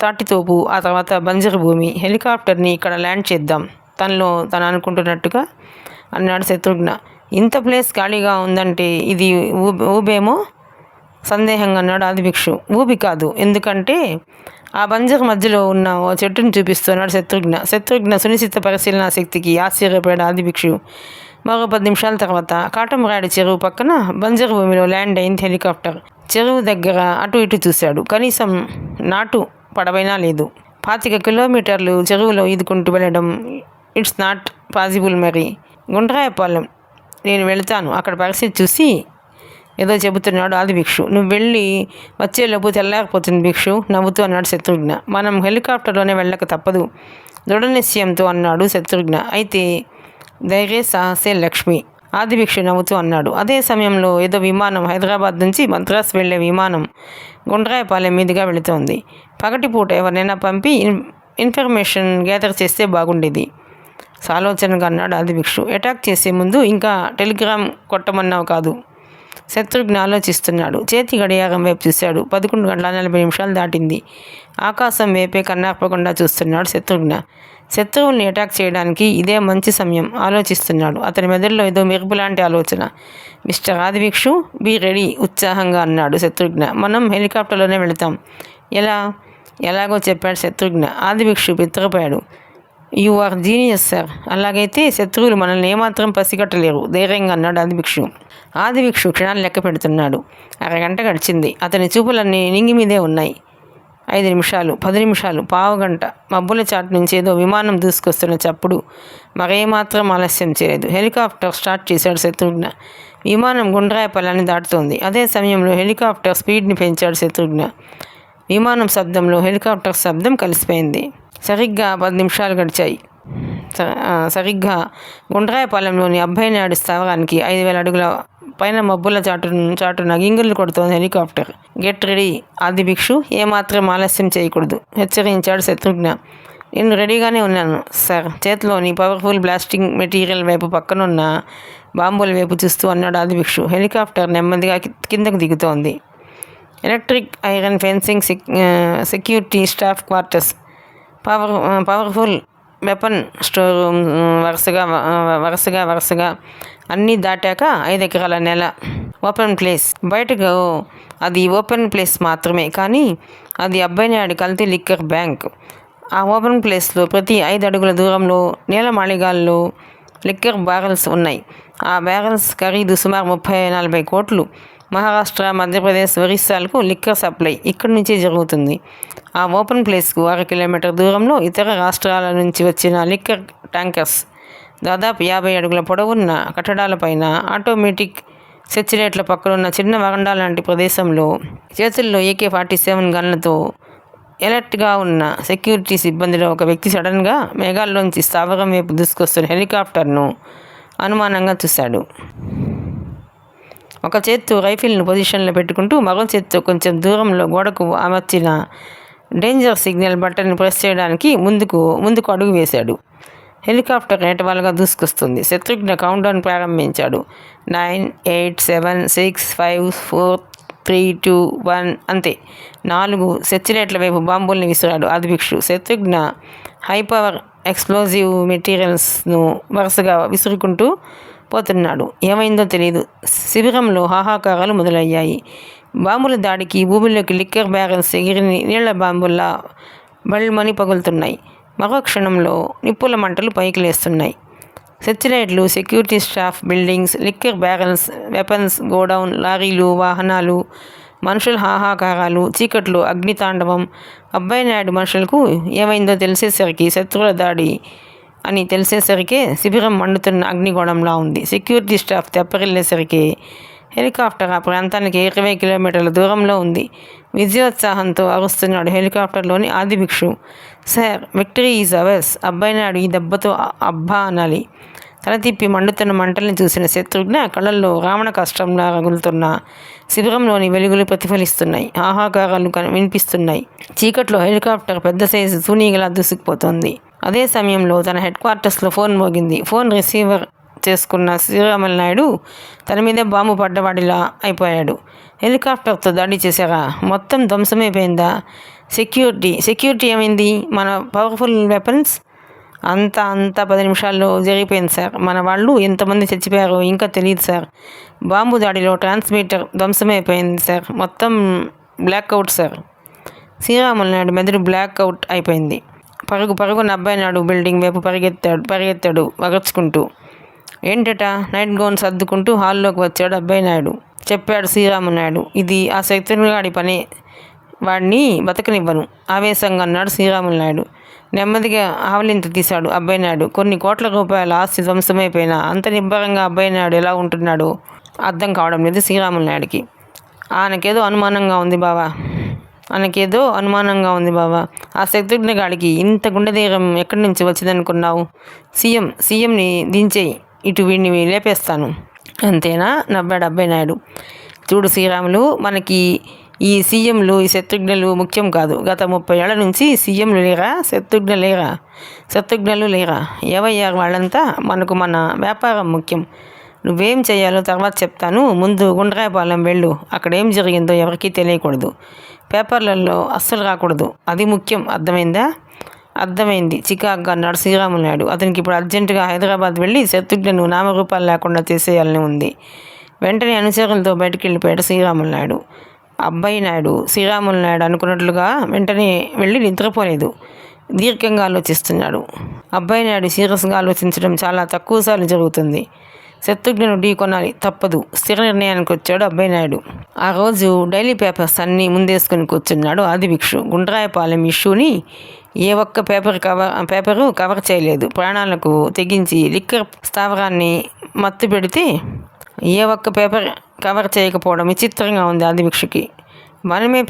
S1: తాటితోపు, ఆ తర్వాత బంజరు భూమి. హెలికాప్టర్ని ఇక్కడ ల్యాండ్ చేద్దాం తను అనుకుంటున్నట్టుగా అన్నాడు శత్రుఘ్న. ఇంత ప్లేస్ ఖాళీగా ఉందంటే ఇది ఊబేమో సందేహంగా అన్నాడు ఆదిభిక్షు. ఊబి కాదు, ఎందుకంటే ఆ బంజరు మధ్యలో ఉన్న ఓ చెట్టును చూపిస్తున్నాడు శత్రుఘ్న సునిశ్చిత పరిశీలనా శక్తికి ఆశ్చర్యపడాడు ఆదిభిక్షు. మరో 10 నిమిషాల తర్వాత కాటమరాయుడు చెరువు పక్కన బంజరు భూమిలో ల్యాండ్ అయింది హెలికాప్టర్. చెరువు దగ్గర అటు ఇటు చూశాడు. కనీసం నాటు పడవైనా లేదు. 25 kilometers చెరువులో ఈదుకుంటూ వెళ్ళడం ఇట్స్ నాట్ పాసిబుల్. మరి గుండ్రాయపాలెం నేను వెళతాను, అక్కడ పరిస్థితి చూసి ఏదో చెబుతున్నాడు ఆదిభిక్షు. నువ్వు వెళ్ళి వచ్చేలోపు తెల్లారిపోతుంది భిక్షు నవ్వుతూ అన్నాడు శత్రుఘ్న. మనం హెలికాప్టర్లోనే వెళ్ళక తప్పదు దృఢ నిశ్చయంతో అన్నాడు శత్రుఘ్న. అయితే ధైర్య సాహసే లక్ష్మి ఆదిభిక్షు నవ్వుతూ అన్నాడు. అదే సమయంలో ఏదో విమానం హైదరాబాద్ నుంచి మద్రాసు వెళ్లే విమానం గుండ్రాయపాలెం మీదుగా వెళుతోంది. పగటిపూట ఎవరినైనా పంపి ఇన్ఫర్మేషన్ గ్యాదర్ చేస్తే బాగుండేది సాలోచనగా అన్నాడు ఆదిభిక్షు. అటాక్ చేసే ముందు ఇంకా టెలిగ్రామ్ కొట్టమన్నావు కాదు? శత్రుఘ్న ఆలోచిస్తున్నాడు. చేతి గడియారం వైపు చూశాడు. 11:40 దాటింది. ఆకాశం వైపే కన్నార్పకుండా చూస్తున్నాడు శత్రుఘ్న. శత్రువుల్ని అటాక్ చేయడానికి ఇదే మంచి సమయం ఆలోచిస్తున్నాడు. అతని మెదడులో ఏదో మెరుపు లాంటి ఆలోచన. మిస్టర్ ఆదిభిక్షు, బీ రెడీ ఉత్సాహంగా అన్నాడు శత్రుఘ్న. మనం హెలికాప్టర్లోనే వెళతాం. ఎలాగో చెప్పాడు శత్రుఘ్న. ఆదిభిక్షు బిత్తరపోయాడు. You are genius sir. అలాగైతే శత్రువులు మనల్ని ఏమాత్రం పసిగట్టలేరు ధైర్యంగా అన్నాడు ఆదిభిక్షు క్షణాలు లెక్క పెడుతున్నాడు. 1 గంట గడిచింది. అతని చూపులన్నీ నింగి మీదే ఉన్నాయి. 5 నిమిషాలు, 10 నిమిషాలు, పావుగంట మబ్బుల చాటు నుంచి ఏదో విమానం దూసుకొస్తున్న చప్పుడు. మరేమాత్రం ఆలస్యం చేయలేదు. హెలికాప్టర్ స్టార్ట్ చేశాడు శత్రుఘ్న. విమానం గుండ్రాయపల్లాన్ని దాటుతోంది. అదే సమయంలో హెలికాప్టర్ స్పీడ్ని పెంచాడు శత్రుఘ్న. విమానం శబ్దంలో హెలికాప్టర్ శబ్దం కలిసిపోయింది. సరిగ్గా 10 నిమిషాలు గడిచాయి. సరిగ్గా గుండ్రాయపాలెంలోని అబ్బాయి నాయుడు స్థావరానికి 5,000 అడుగుల పైన మబ్బుల చాటున గింగిళ్ళు కొడుతోంది హెలికాప్టర్. గెట్ రెడీ ఆది భిక్షు, ఏమాత్రం ఆలస్యం చేయకూడదు హెచ్చరించాడు శత్రుఘ్న. నేను రెడీగానే ఉన్నాను సార్. చేతిలోని పవర్ఫుల్ బ్లాస్టింగ్ మెటీరియల్ వైపు పక్కనున్న బాంబుల వైపు చూస్తూ అన్నాడు ఆది భిక్షు. హెలికాప్టర్ నెమ్మదిగా కిందకు దిగుతోంది. Electric iron fencing, security staff quarters, powerful weapon store room వరుసగా అన్నీ దాటాక 5 ఎకరాల నేల, ఓపెన్ ప్లేస్. బయటకు అది ఓపెన్ ప్లేస్ మాత్రమే, కానీ అది అబ్బాయి నాయుడు కల్తీ లిక్కర్ బ్యాంక్. ఆ ఓపెన్ ప్లేస్లో ప్రతి 5 అడుగుల దూరంలో నేల మాళిగాల్లో లిక్కర్ బ్యారల్స్ ఉన్నాయి. ఆ బ్యారల్స్ ఖరీదు సుమారు 30-40 కోట్లు. మహారాష్ట్ర, మధ్యప్రదేశ్, ఒరిస్సాలకు లిక్కర్ సప్లై ఇక్కడి నుంచే జరుగుతుంది. ఆ ఓపెన్ ప్లేస్కు 1/2 కిలోమీటర్ దూరంలో ఇతర రాష్ట్రాల నుంచి వచ్చిన లిక్కర్ ట్యాంకర్స్, దాదాపు 50 అడుగుల పొడవున్న కట్టడాలపైన, ఆటోమేటిక్ సెర్చిలైట్ల పక్కనున్న చిన్న వరండా లాంటి ప్రదేశంలో చేతుల్లో AK-47 గన్లతో ఎలర్ట్గా ఉన్న సెక్యూరిటీ సిబ్బందిలో ఒక వ్యక్తి సడన్గా మేఘాల్లోంచి స్థావరం వైపు దూసుకొస్తున్న హెలికాప్టర్ను అనుమానంగా చూశాడు. ఒక చేత్తో రైఫిల్ను పొజిషన్లో పెట్టుకుంటూ మరో చేత్తో కొంచెం దూరంలో గోడకు అమర్చిన డేంజర్ సిగ్నల్ బటన్ ప్రెస్ చేయడానికి ముందుకు అడుగు వేశాడు. హెలికాప్టర్ ఏటవాలుగా దూసుకొస్తుంది. శత్రుఘ్న కౌంట్డౌన్ ప్రారంభించాడు. 9, 8, 7, 6, 5, 4, 3, 2, 1 అంతే. 4 సెర్చిలైట్ల వైపు బాంబుల్ని విసిరాడు Adibhikshu. Shatrughna high power explosive మెటీరియల్స్ను వరుసగా విసురుకుంటూ పోతున్నాడు. ఏమైందో తెలియదు. శిబిరంలో హాహాకారాలు మొదలయ్యాయి. బాంబుల దాడికి భూమిలోకి లిక్కర్ బ్యారల్స్ ఎగిరి నీళ్ల బాంబుల్లా బళ్ళమని పగులుతున్నాయి. మరో క్షణంలో నిప్పుల మంటలు పైకి లేస్తున్నాయి. సెర్చిలైట్లు, security staff, buildings, liquor barrels, weapons, godown, లారీలు, వాహనాలు, మనుషుల హాహాకారాలు, చీకట్లు, అగ్నితాండవం. అబ్బాయి నాయుడు మనుషులకు ఏమైందో తెలిసేసరికి, శత్రువుల దాడి అని తెలిసేసరికే శిబిరం మండుతున్న అగ్నిగోళంలా ఉంది. సెక్యూరిటీ స్టాఫ్ తెప్పరిల్లేసరికి హెలికాప్టర్ ఆ ప్రాంతానికి 20 కిలోమీటర్ల దూరంలో ఉంది. విజయోత్సాహంతో అరుస్తున్నాడు హెలికాప్టర్లోని Adi Bhikshu. Sir, victory is ours. Abbayi Naidu ఈ దెబ్బతో అబ్బా అనాలి. తల తిప్పి మండుతున్న మంటల్ని చూసిన శత్రుఘ్న కళ్ళల్లో రావణ కష్టంలా రగులుతున్న శిబిరంలోని వెలుగులు ప్రతిఫలిస్తున్నాయి. హాహాకారాలు వినిపిస్తున్నాయి. చీకట్లో హెలికాప్టర్ పెద్ద సైజు తూనీగలా దూసుకుపోతోంది. అదే సమయంలో తన హెడ్ క్వార్టర్స్లో ఫోన్ మోగింది. ఫోన్ రిసీవర్ చేసుకున్న శ్రీరాములు నాయుడు తన మీదే బాంబు పడ్డవాడిలా అయిపోయాడు. హెలికాప్టర్తో దాడి చేశారా? మొత్తం ధ్వంసమైపోయిందా? సెక్యూరిటీ ఏమైంది? మన పవర్ఫుల్ వెపన్స్ అంతా 10 నిమిషాల్లో జరిగిపోయింది సార్. మన వాళ్ళు ఎంతమంది చచ్చిపోయారో ఇంకా తెలియదు సార్. బాంబు దాడిలో ట్రాన్స్మిటర్ ధ్వంసమైపోయింది సార్. మొత్తం బ్లాక్అవుట్ సార్. శ్రీరాములు నాయుడు మెదడు బ్లాక్అవుట్ అయిపోయింది. పరుగున అబ్బాయి నాయుడు బిల్డింగ్ వైపు పరిగెత్తాడు వగర్చుకుంటూ. ఏంటట? నైట్ గౌన్ సర్దుకుంటూ హాల్లోకి వచ్చాడు అబ్బాయి నాయుడు. చెప్పాడు శ్రీరాములు నాయుడు. ఇది ఆ శత్రుఘ్నగాడి పనే, వాడిని బతకనివ్వను ఆవేశంగా అన్నాడు శ్రీరాములు నాయుడు. నెమ్మదిగా ఆవలింత తీశాడు అబ్బాయి నాయుడు. కొన్ని కోట్ల రూపాయల ఆస్తి ధ్వంసమైపోయినా అంత నిబ్బరంగా అబ్బాయి నాయుడు ఎలా ఉంటున్నాడో అర్థం కావడం లేదు శ్రీరాములు నాయుడికి. ఆయనకేదో అనుమానంగా ఉంది బావా. ఆ శత్రుఘ్నగాడికి ఇంత గుండె ధైర్యం ఎక్కడి నుంచి వచ్చిందనుకున్నావు? సీఎంని దించేయి, ఇటు వీడిని లేపేస్తాను. అంతేనా? నవ్వాడు అబ్బాయి నాయుడు. చూడు శ్రీరాములు, మనకి ఈ సీఎంలు, ఈ శత్రుఘ్నులు ముఖ్యం కాదు. గత 30 ఏళ్ల నుంచి సీఎంలు లేరా? శత్రుఘ్నులు లేరా? ఏవయ్యారు వాళ్ళంతా? మనకు మన వ్యాపారం ముఖ్యం. నువ్వేం చేయాలో తర్వాత చెప్తాను. ముందు గుండ్రాయపాలెం వెళ్ళు. అక్కడేం జరిగిందో ఎవరికీ తెలియకూడదు. పేపర్లలో అస్సలు రాకూడదు. అది ముఖ్యం. అర్థమైందా? అర్థమైంది చికాగ్గా అన్నాడు శ్రీరాములు నాయుడు. అతనికి ఇప్పుడు అర్జెంటుగా హైదరాబాద్ వెళ్ళి శత్రుఘ్నను నామరూపాలు లేకుండా చేసేయాలని ఉంది. వెంటనే అనుచరులతో బయటికి వెళ్ళిపోయాడు శ్రీరాములు నాయుడు. అబ్బాయి నాయుడు శ్రీరాములు నాయుడు అనుకున్నట్లుగా వెంటనే వెళ్ళి నిద్రపోలేదు. దీర్ఘంగా ఆలోచిస్తున్నాడు. అబ్బాయి నాయుడు సీరియస్గా ఆలోచించడం చాలా తక్కువసార్లు జరుగుతుంది. శత్రుఘ్నను ఢీ కొనాలి, తప్పదు. స్థిర నిర్ణయానికి వచ్చాడు అబ్బాయి నాయుడు. ఆ రోజు డైలీ పేపర్స్ అన్నీ ముందేసుకుని కూర్చున్నాడు ఆదిభిక్షు. గుండ్రాయపాలెం ఇష్యూని ఏ ఒక్క పేపరు కవర్ చేయలేదు. ప్రాణాలకు తెగించి లిక్కర్ స్థావరాన్ని మత్తు పెడితే ఏ ఒక్క పేపర్ కవర్ చేయకపోవడం విచిత్రంగా ఉంది ఆదిభిక్షుకి. మనమే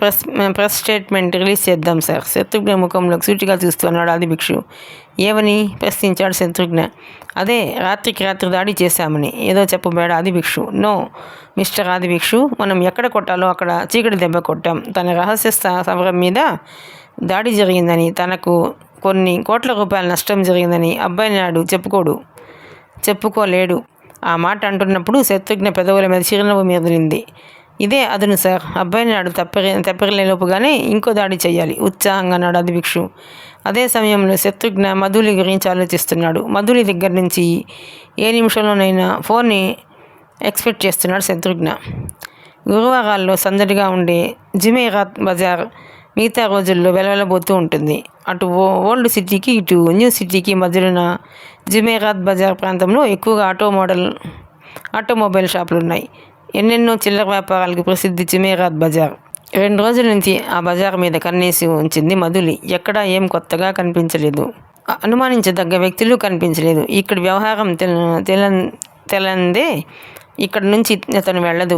S1: ప్రెస్ స్టేట్మెంట్ రిలీజ్ చేద్దాం సార్. శత్రుఘ్న ముఖంలోకి సూటిగా చూస్తున్నాడు ఆదిభిక్షు. ఏమని ప్రశ్నించాడు శత్రుఘ్న. అదే రాత్రికి రాత్రి దాడి చేశామని ఏదో చెప్పబోయాడు ఆదిభిక్షు. నో మిస్టర్ ఆదిభిక్షు, మనం ఎక్కడ కొట్టాలో అక్కడ చీకటి దెబ్బ కొట్టాం. తన రహస్య స్థావరం మీద దాడి జరిగిందని, తనకు కొన్ని కోట్ల రూపాయల నష్టం జరిగిందని అబ్బాయి నాయుడు చెప్పుకోలేడు. ఆ మాట అంటున్నప్పుడు శత్రుఘ్న పెదవుల మీద చిరునవ్వు మెదిలింది. ఇదే అదును సార్. అబ్బాయి నాయుడు తప్పిరలేలోపుగానే ఇంకో దాడి చేయాలి, ఉత్సాహంగా అన్నాడు ఆదిభిక్షు. అదే సమయంలో శత్రుఘ్న మధులి గురించి ఆలోచిస్తున్నాడు. మధులి దగ్గర నుంచి ఏ నిమిషంలోనైనా ఫోన్ని ఎక్స్పెక్ట్ చేస్తున్నాడు శత్రుఘ్న. గురువారాల్లో సందడిగా ఉండే జుమేరాత్ బజార్ మిగతా రోజుల్లో వెలవెలబోతూ ఉంటుంది. అటు ఓల్డ్ సిటీకి ఇటు న్యూ సిటీకి మధ్యలో జుమేరాత్ బజార్ ప్రాంతంలో ఎక్కువగా ఆటోమొబైల్ షాపులు ఉన్నాయి. ఎన్నెన్నో చిల్లర వ్యాపారాలకు ప్రసిద్ధి జుమేరాత్ బజార్. 2 రోజుల నుంచి ఆ బజార్ మీద కన్నేసి ఉంచింది మధులి. ఎక్కడా ఏం కొత్తగా కనిపించలేదు, అనుమానించదగ్గ వ్యక్తులు కనిపించలేదు. ఇక్కడి వ్యవహారం తెలందే ఇక్కడ నుంచి అతను వెళ్ళదు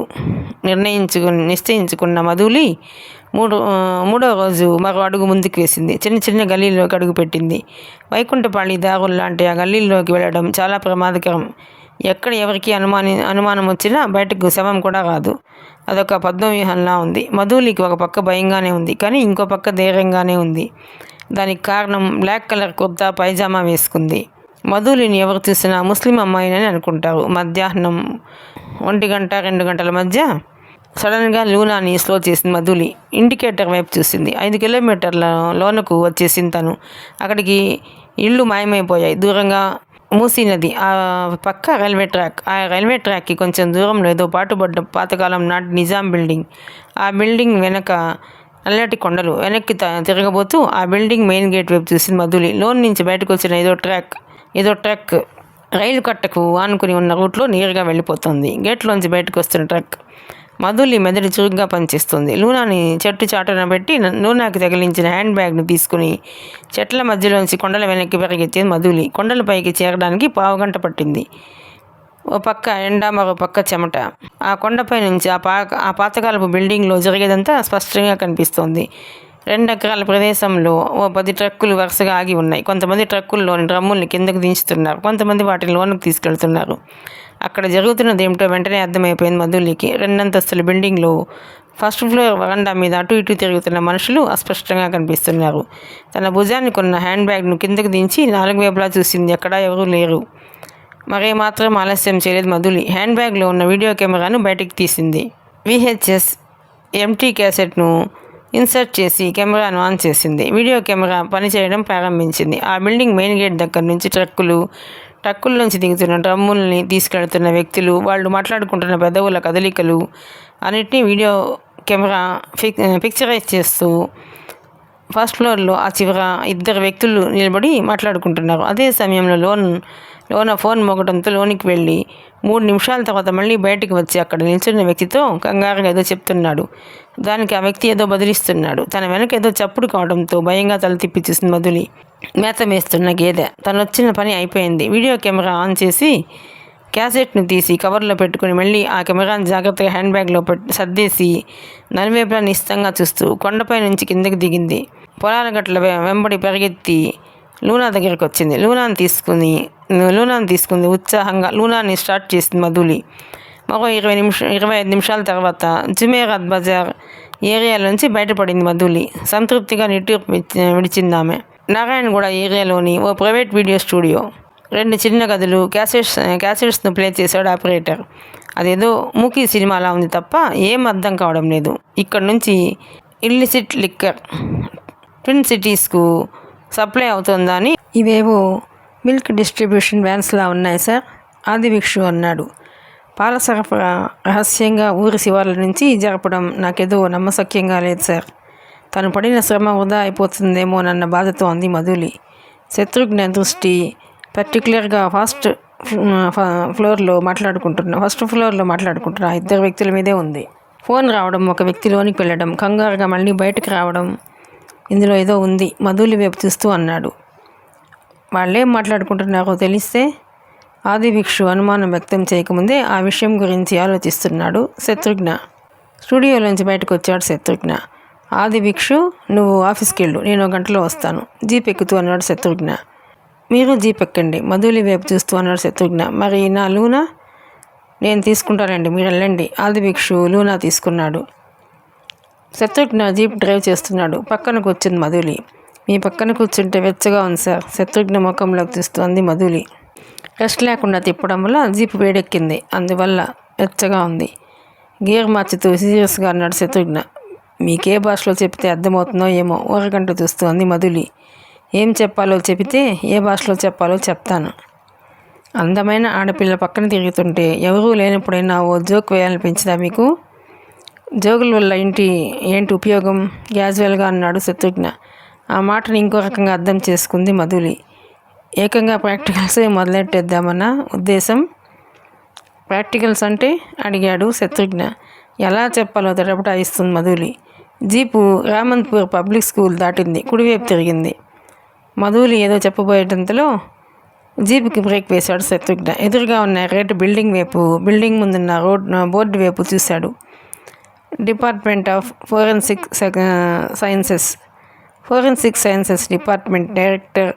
S1: నిశ్చయించుకున్న మధులి మూడో రోజు మరో అడుగు ముందుకు వేసింది. చిన్న చిన్న గల్లీలోకి అడుగు పెట్టింది. వైకుంఠపాళి దారుల్లాంటి ఆ గల్లీల్లోకి వెళ్ళడం చాలా ప్రమాదకరం. ఎక్కడ ఎవరికి అనుమానం వచ్చినా బయటకు శవం కూడా రాదు. అదొక పద్మవ్యూహంలా ఉంది. మధులికి ఒక పక్క భయంగానే ఉంది, కానీ ఇంకో పక్క ధైర్యంగానే ఉంది. దానికి కారణం బ్లాక్ కలర్ కుర్తా పైజామా వేసుకుంది. మధులిని ఎవరు చూసినా ముస్లిం అమ్మాయినని అనుకుంటారు. మధ్యాహ్నం 1 గంట 2 గంటల మధ్య సడన్గా లూనాని స్లో చేసింది మధులి. ఇండికేటర్ వైపు చూసింది. 5 కిలోమీటర్ల లోనకు వచ్చేసింది తను. అక్కడికి ఇళ్ళు మాయమైపోయాయి. దూరంగా మూసీ నది, ఆ పక్క రైల్వే ట్రాక్. ఆ రైల్వే ట్రాక్కి కొంచెం దూరంలో ఏదో పాటుపడ్డ పాతకాలం నాటి నిజాం బిల్డింగ్. ఆ బిల్డింగ్ వెనక నల్లటి కొండలు. వెనక్కి తిరగబోతూ ఆ బిల్డింగ్ మెయిన్ గేట్ వైపు చూసింది మధులి. లోన్ నుంచి బయటకు వచ్చిన ఏదో ట్రక్ రైలు కట్టకు ఆనుకుని ఉన్న రూట్లో నేరుగా వెళ్ళిపోతుంది. గేట్లోంచి బయటకు వస్తున్న ట్రక్. మధులి మెదడు చురుగ్గా పనిచేస్తుంది. లూనాని చెట్టు చాటున పెట్టి లూనాకి తగిలించిన హ్యాండ్ బ్యాగ్ని తీసుకుని చెట్ల మధ్యలోంచి కొండల వెనక్కి పరిగెత్తేది మధులి. కొండలపైకి చేరడానికి 15 గంట పట్టింది. ఓ పక్క ఎండ, మరో పక్క చెమట. ఆ కొండపై నుంచి ఆ పాతకాలపు బిల్డింగ్లో జరిగేదంతా స్పష్టంగా కనిపిస్తోంది. 2 ఎకరాల ప్రదేశంలో ఓ 10 ట్రక్కులు వరుసగా ఆగి ఉన్నాయి. కొంతమంది ట్రక్కుల్లోని డ్రమ్ముల్ని కిందకు దించుతున్నారు, కొంతమంది వాటిని లోనికి తీసుకెళ్తున్నారు. అక్కడ జరుగుతున్నది ఏమిటో వెంటనే అర్థమైపోయింది మధులికి. 2 అంతస్తుల బిల్డింగ్లో ఫస్ట్ ఫ్లోర్ వరండా మీద అటు ఇటు తిరుగుతున్న మనుషులు అస్పష్టంగా కనిపిస్తున్నారు. తన భుజానికి ఉన్న హ్యాండ్ బ్యాగ్ను కిందకు దించి 4 వైపులా చూసింది. ఎక్కడా ఎవరూ లేరు. మరేమాత్రం ఆలస్యం చేయలేదు మధులి. హ్యాండ్ బ్యాగ్లో ఉన్న వీడియో కెమెరాను బయటికి తీసింది. VHS ఎంటీ క్యాసెట్ను ఇన్సర్ట్ చేసి కెమెరాను ఆన్ చేసింది. వీడియో కెమెరా పనిచేయడం ప్రారంభించింది. ఆ బిల్డింగ్ మెయిన్ గేట్ దగ్గర నుంచి ట్రక్కుల నుంచి దిగుతున్న డ్రమ్ముల్ని తీసుకెళ్తున్న వ్యక్తులు, వాళ్ళు మాట్లాడుకుంటున్న పెదవుల కదలికలు అన్నిటినీ వీడియో కెమెరా పిక్చరైజ్ చేస్తూ ఫస్ట్ ఫ్లోర్లో ఆ చివర 2 వ్యక్తులు నిలబడి మాట్లాడుకుంటున్నారు. అదే సమయంలో లోన ఫోన్ మోగడంతో లోనికి వెళ్ళి 3 నిమిషాల తర్వాత మళ్ళీ బయటకు వచ్చి అక్కడ నిల్చున్న వ్యక్తితో కంగారుగా ఏదో చెప్తున్నాడు. దానికి ఆ వ్యక్తి ఏదో బదిలిస్తున్నాడు. తన వెనక ఏదో చప్పుడు కావడంతో భయంగా తల తిప్పి చూసింది మధులి. మేత మేస్తున్న గేదె. తను వచ్చిన పని అయిపోయింది. వీడియో కెమెరా ఆన్ చేసి క్యాసెట్ను తీసి కవర్లో పెట్టుకుని మళ్ళీ ఆ కెమెరాను జాగ్రత్తగా హ్యాండ్ బ్యాగ్లో సర్దేసి నలువైపులా నిశ్చితంగా చూస్తూ కొండపై నుంచి కిందకి దిగింది. పొలాల గట్ల వెంబడి పరిగెత్తి లూనా దగ్గరికి వచ్చింది. లూనాని తీసుకుంది ఉత్సాహంగా. లూనాని స్టార్ట్ చేసింది మధులి. మరో 25 నిమిషాల తర్వాత జుమేరాత్ బజార్ ఏరియాలోంచి బయటపడింది మధులి. సంతృప్తిగా నిట్టూర్పు విడిచింది ఆమె. నారాయణగూడ ఏరియాలోని ఓ ప్రైవేట్ వీడియో స్టూడియో. 2 చిన్న గదులు, క్యాసెట్స్ను ప్లే చేశాడు ఆపరేటర్. అదేదో మూకీ సినిమాలా ఉంది తప్ప ఏం అర్థం కావడం లేదు. ఇక్కడ నుంచి ఇల్లిసిట్ లిక్కర్ ట్విన్ సిటీస్కు సప్లై అవుతుందా అని ఇవేవో మిల్క్ డిస్ట్రిబ్యూషన్ వ్యాన్స్లా ఉన్నాయి సార్, ఆదిభిక్షు అన్నాడు. పాల సరఫరా రహస్యంగా ఊరి శివార్ల నుంచి జరపడం నాకేదో నమ్మశక్యంగా లేదు సార్. తను పడిన శ్రమ వృధా అయిపోతుందేమోనన్న బాధతో అంది మధులి. శత్రుఘ్న దృష్టి పర్టికులర్గా ఫ్లోర్లో ఫస్ట్ ఫ్లోర్లో మాట్లాడుకుంటున్నా ఇద్దరు వ్యక్తుల మీదే ఉంది. ఫోన్ రావడం, ఒక వ్యక్తి లోనికి వెళ్ళడం, కంగారుగా మళ్ళీ బయటకు రావడం, ఇందులో ఏదో ఉంది. మధులి వైపు చూస్తూ అన్నాడు. వాళ్ళేం మాట్లాడుకుంటున్నారో తెలిస్తే ఆది భిక్షు అనుమానం వ్యక్తం చేయకముందే ఆ విషయం గురించి ఆలోచిస్తున్నాడు శత్రుఘ్న. స్టూడియోలోంచి బయటకు వచ్చాడు శత్రుఘ్న. ఆది భిక్షు, నువ్వు ఆఫీస్కి వెళ్ళు, నేను 1 గంటలో వస్తాను. జీప్ ఎక్కుతూ అన్నాడు శత్రుఘ్న. మీరు జీప్ ఎక్కండి, మధులి వైపు చూస్తూ అన్నాడు శత్రుఘ్న. మరి నా లూనా? నేను తీసుకుంటానండి, మీరు వెళ్ళండి. ఆది భిక్షు లూనా తీసుకున్నాడు. శత్రుఘ్న జీప్ డ్రైవ్ చేస్తున్నాడు. పక్కన కూర్చుంది మధులి. మీ పక్కన కూర్చుంటే వెచ్చగా ఉంది సార్, శత్రుఘ్న ముఖంలోకి చూస్తూ అంది మధులి. రెస్ట్ లేకుండా తిప్పడం వల్ల జీప్ వేడెక్కింది, అందువల్ల వెచ్చగా ఉంది. గేర్ మార్చుతూ సీరియస్గా అన్నాడు శత్రుఘ్న. మీకే భాషలో చెప్తే అర్థమవుతుందో ఏమో, ఊరగంట చూస్తూ అంది మధులి. ఏం చెప్పాలో చెబితే ఏ భాషలో చెప్పాలో చెప్తాను. అందమైన ఆడపిల్ల పక్కన తిరుగుతుంటే ఎవరూ లేనప్పుడైనా ఓ జోక్ వేయాలనిపించిందా మీకు? జోకుల వల్ల ఏంటి ఉపయోగం? క్యాజువల్గా అన్నాడు శత్రుఘ్న. ఆ మాటని ఇంకో రకంగా అర్థం చేసుకుంది మధులి. ఏకంగా ప్రాక్టికల్స్ మొదలెట్టేద్దామన్న ఉద్దేశం. ప్రాక్టికల్స్ అంటే? అడిగాడు శత్రుఘ్న. ఎలా చెప్పాలో తటపటాయిస్తుంది మధులి. జీపు రామంత్పూర్ పబ్లిక్ స్కూల్ దాటింది, కుడివైపు తిరిగింది. మధులి ఏదో చెప్పబోయేటంతలో జీపుకి బ్రేక్ వేశాడు శత్రుఘ్న. ఎదురుగా ఉన్న రెడ్ బిల్డింగ్ ముందున్న బోర్డు వైపు చూశాడు. Department of forensic sciences department director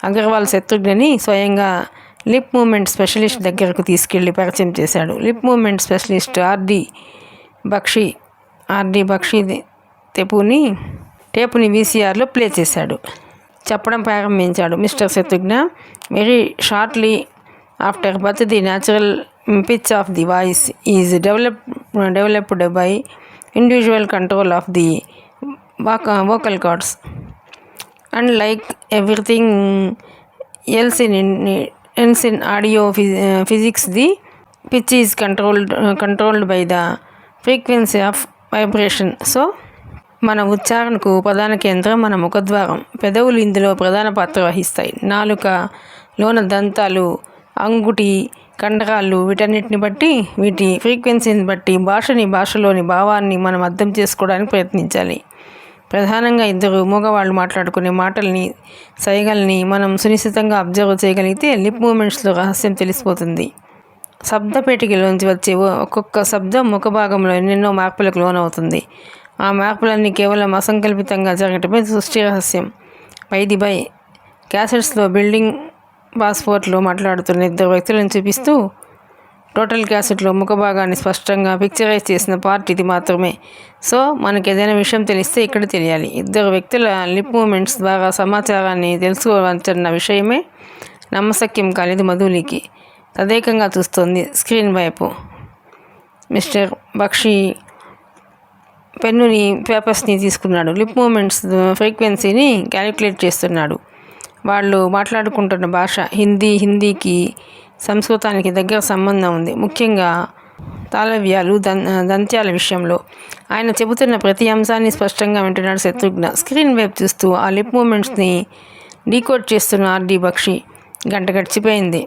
S1: Agarwal శత్రుఘ్నని స్వయంగా లిప్ మూమెంట్ స్పెషలిస్ట్ దగ్గరకు తీసుకెళ్లి పరిచయం చేశాడు. Lip movement specialist RD Bakshi టేపుని వీసీఆర్లో ప్లే చేశాడు. చెప్పడం ప్రారంభించాడు. Mister Shatrughna, very shortly after birth the natural pitch of the voice is developed by individual control of the vocal cords. Unlike everything else in audio physics, the pitch is controlled by the frequency of vibration. So, మన ఉచ్చారణకు ప్రధాన కేంద్రం మన ముఖద్వారం. పెదవులు ఇందులో ప్రధాన పాత్ర వహిస్తాయి. నాలుక, లోన దంతాలు, అంగుటి, కండరాలు, వీటన్నిటిని బట్టి, వీటి ఫ్రీక్వెన్సీని బట్టి భాషలోని భావాన్ని మనం అర్థం చేసుకోవడానికి ప్రయత్నించాలి. ప్రధానంగా ఇద్దరు మగవాళ్ళు మాట్లాడుకునే మాటల్ని, సైగల్ని మనం సునిశ్చితంగా అబ్జర్వ్ చేయగలిగితే లిప్ మూమెంట్స్లో రహస్యం తెలిసిపోతుంది. శబ్దపేటికలోంచి వచ్చే ఒక్కొక్క శబ్దం ముఖ భాగంలో ఎన్నెన్నో మార్పులకు లోనవుతుంది. ఆ మార్పులన్నీ కేవలం అసంకల్పితంగా జరగటమే సృష్టి రహస్యం. పైది బై క్యాసెట్స్లో బిల్డింగ్ పాస్పోర్ట్లో మాట్లాడుతున్న ఇద్దరు వ్యక్తులను చూపిస్తూ టోటల్ క్యాసెట్లో ముఖభాగాన్ని స్పష్టంగా పిక్చరైజ్ చేసిన పార్ట్ ఇది మాత్రమే. సో మనకి ఏదైనా విషయం తెలిస్తే ఇక్కడ తెలియాలి. ఇద్దరు వ్యక్తుల లిప్ మూమెంట్స్ ద్వారా సమాచారాన్ని తెలుసుకోవచ్చన్న విషయమే నమ్మశక్యం కాలేదు మధులికి. తదేకంగా చూస్తోంది స్క్రీన్ వైపు. మిస్టర్ బక్షి పెన్నుని, పేపర్స్ని తీసుకున్నాడు. లిప్ మూమెంట్స్ ఫ్రీక్వెన్సీని క్యాలిక్యులేట్ చేస్తున్నాడు. వాళ్ళు మాట్లాడుకుంటున్న భాష హిందీకి సంస్కృతానికి దగ్గర సంబంధం ఉంది, ముఖ్యంగా తాళవ్యాలు, దంత్యాల విషయంలో. ఆయన చెబుతున్న ప్రతి అంశాన్ని స్పష్టంగా వింటున్నాడు శత్రుఘ్న స్క్రీన్ వైపు చూస్తూ. ఆ లిప్ మూమెంట్స్ని డీకోడ్ చేస్తున్న ఆర్డి బక్షి. గంట గడిచిపోయింది.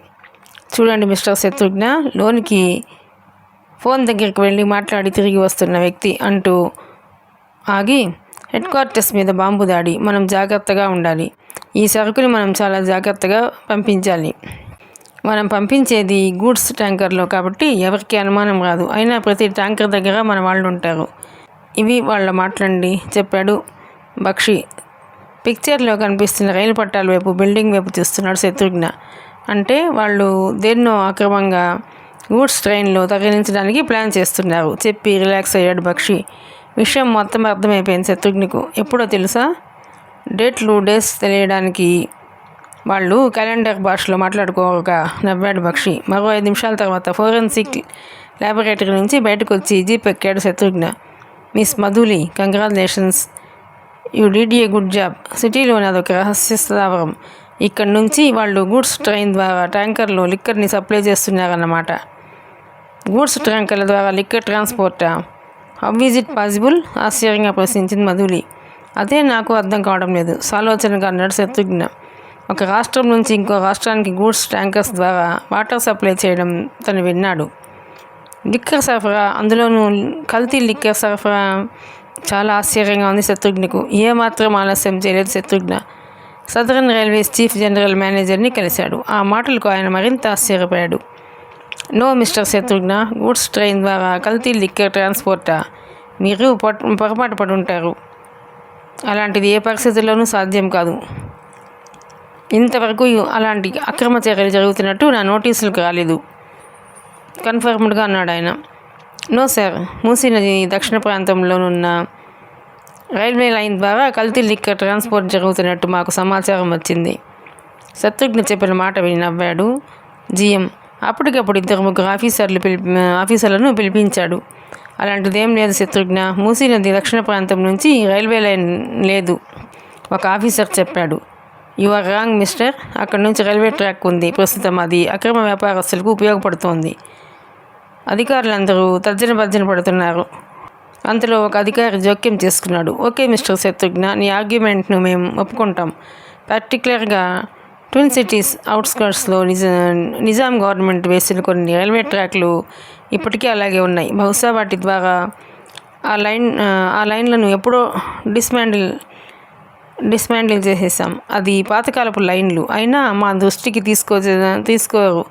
S1: చూడండి మిస్టర్ శత్రుఘ్న, లోనికి ఫోన్ దగ్గరికి వెళ్ళి మాట్లాడి తిరిగి వస్తున్న వ్యక్తి అంటూ ఆగి, హెడ్ క్వార్టర్స్ మీద బాంబు దాడి, మనం జాగ్రత్తగా ఉండాలి. ఈ సరుకుని మనం చాలా జాగ్రత్తగా పంపించాలి. మనం పంపించేది గూడ్స్ ట్యాంకర్లో కాబట్టి ఎవరికి అనుమానం రాదు. అయినా ప్రతి ట్యాంకర్ దగ్గర మన వాళ్ళు ఉంటారు. ఇవి వాళ్ళ మాటలండి, చెప్పాడు బక్షి. పిక్చర్లో కనిపిస్తున్న రైలు పట్టాల వైపు, బిల్డింగ్ వైపు చూస్తున్నాడు శత్రుఘ్న. అంటే వాళ్ళు దేన్నో అక్రమంగా గూడ్స్ ట్రైన్లో తరలించడానికి ప్లాన్ చేస్తున్నారు చెప్పి రిలాక్స్ అయ్యాడు బక్షి. విషయం మొత్తం అర్థమైపోయింది శత్రుఘ్నకు. ఎప్పుడో తెలుసా? డేస్ తెలియడానికి వాళ్ళు క్యాలెండర్ భాషలో మాట్లాడుకోగా నవ్వాడు బక్షి. మరో 5 నిమిషాల తర్వాత ఫోరెన్సిక్ ల్యాబొరేటరీ నుంచి బయటకు వచ్చి జీప్ ఎక్కాడు Shatrughna. Miss Madhuli, congratulations, you did a good job. సిటీలోని అదొక రహస్య స్థావరం. ఇక్కడ నుంచి వాళ్ళు గూడ్స్ ట్రైన్ ద్వారా ట్యాంకర్లో లిక్కర్ని సప్లై చేస్తున్నారన్నమాట. గూడ్స్ ట్యాంకర్ల ద్వారా లిక్కర్ ట్రాన్స్పోర్టా? How is it possible? ఆశ్చర్యంగా ప్రశ్నించింది మధులి. అదే నాకు అర్థం కావడం లేదు, సాలోచనగా అన్నాడు శత్రుఘ్న. ఒక రాష్ట్రం నుంచి ఇంకో రాష్ట్రానికి గూడ్స్ ట్యాంకర్స్ ద్వారా వాటర్ సప్లై చేయడం తను విన్నాడు. లిక్కర్ సరఫరా, అందులోనూ కల్తీ లిక్కర్ సరఫరా చాలా ఆశ్చర్యంగా ఉంది శత్రుఘ్నకు. ఏమాత్రం ఆలస్యం చేయలేదు Shatrughna. Southern railways chief general మేనేజర్ని కలిశాడు. ఆ మాటలకు ఆయన మరింత ఆశ్చర్యపోయాడు. No mister Shatrughna, goods train ద్వారా కల్తీ లిక్కర్ ట్రాన్స్పోర్టా? మీరు పొరపాటు పడి ఉంటారు. అలాంటిది ఏ పరిస్థితుల్లోనూ సాధ్యం కాదు. ఇంతవరకు అలాంటి అక్రమ చర్యలు జరుగుతున్నట్టు నా నోటీసులకు రాలేదు కన్ఫర్మ్డ్గా అన్నాడు ఆయన. నో సార్, మూసీ నది దక్షిణ ప్రాంతంలోనున్న రైల్వే లైన్ ద్వారా కల్తీ లిక్కర్ ట్రాన్స్పోర్ట్ జరుగుతున్నట్టు మాకు సమాచారం వచ్చింది. శత్రుఘ్న చెప్పిన మాట విని నవ్వాడు జీఎం. అప్పటికప్పుడు 2-3 ఆఫీసర్లను పిలిపించాడు. అలాంటిదేం లేదు శత్రుఘ్న, మూసీ నది దక్షిణ ప్రాంతం నుంచి రైల్వే లైన్ లేదు, ఒక ఆఫీసర్ చెప్పాడు. యు ఆర్ రాంగ్ మిస్టర్, అక్కడి నుంచి రైల్వే ట్రాక్ ఉంది. ప్రస్తుతం అది అక్రమ వ్యాపారస్తులకు ఉపయోగపడుతోంది. అధికారులందరూ తర్జన పడుతున్నారు. అంతలో ఒక అధికారి జోక్యం చేసుకున్నాడు. ఓకే మిస్టర్ శత్రుఘ్న, నీ ఆర్గ్యుమెంట్ను మేము ఒప్పుకుంటాం. పర్టికులర్గా ట్విన్ సిటీస్ అవుట్స్కర్ట్స్లో నిజాం గవర్నమెంట్ వేసిన కొన్ని రైల్వే ట్రాక్లు ఇప్పటికీ అలాగే ఉన్నాయి. బహుశా వాటి ద్వారా ఆ లైన్లను ఎప్పుడో డిస్మాండిల్ చేసేసాం. అది పాతకాలపు లైన్లు అయినా మా దృష్టికి తీసుకోరు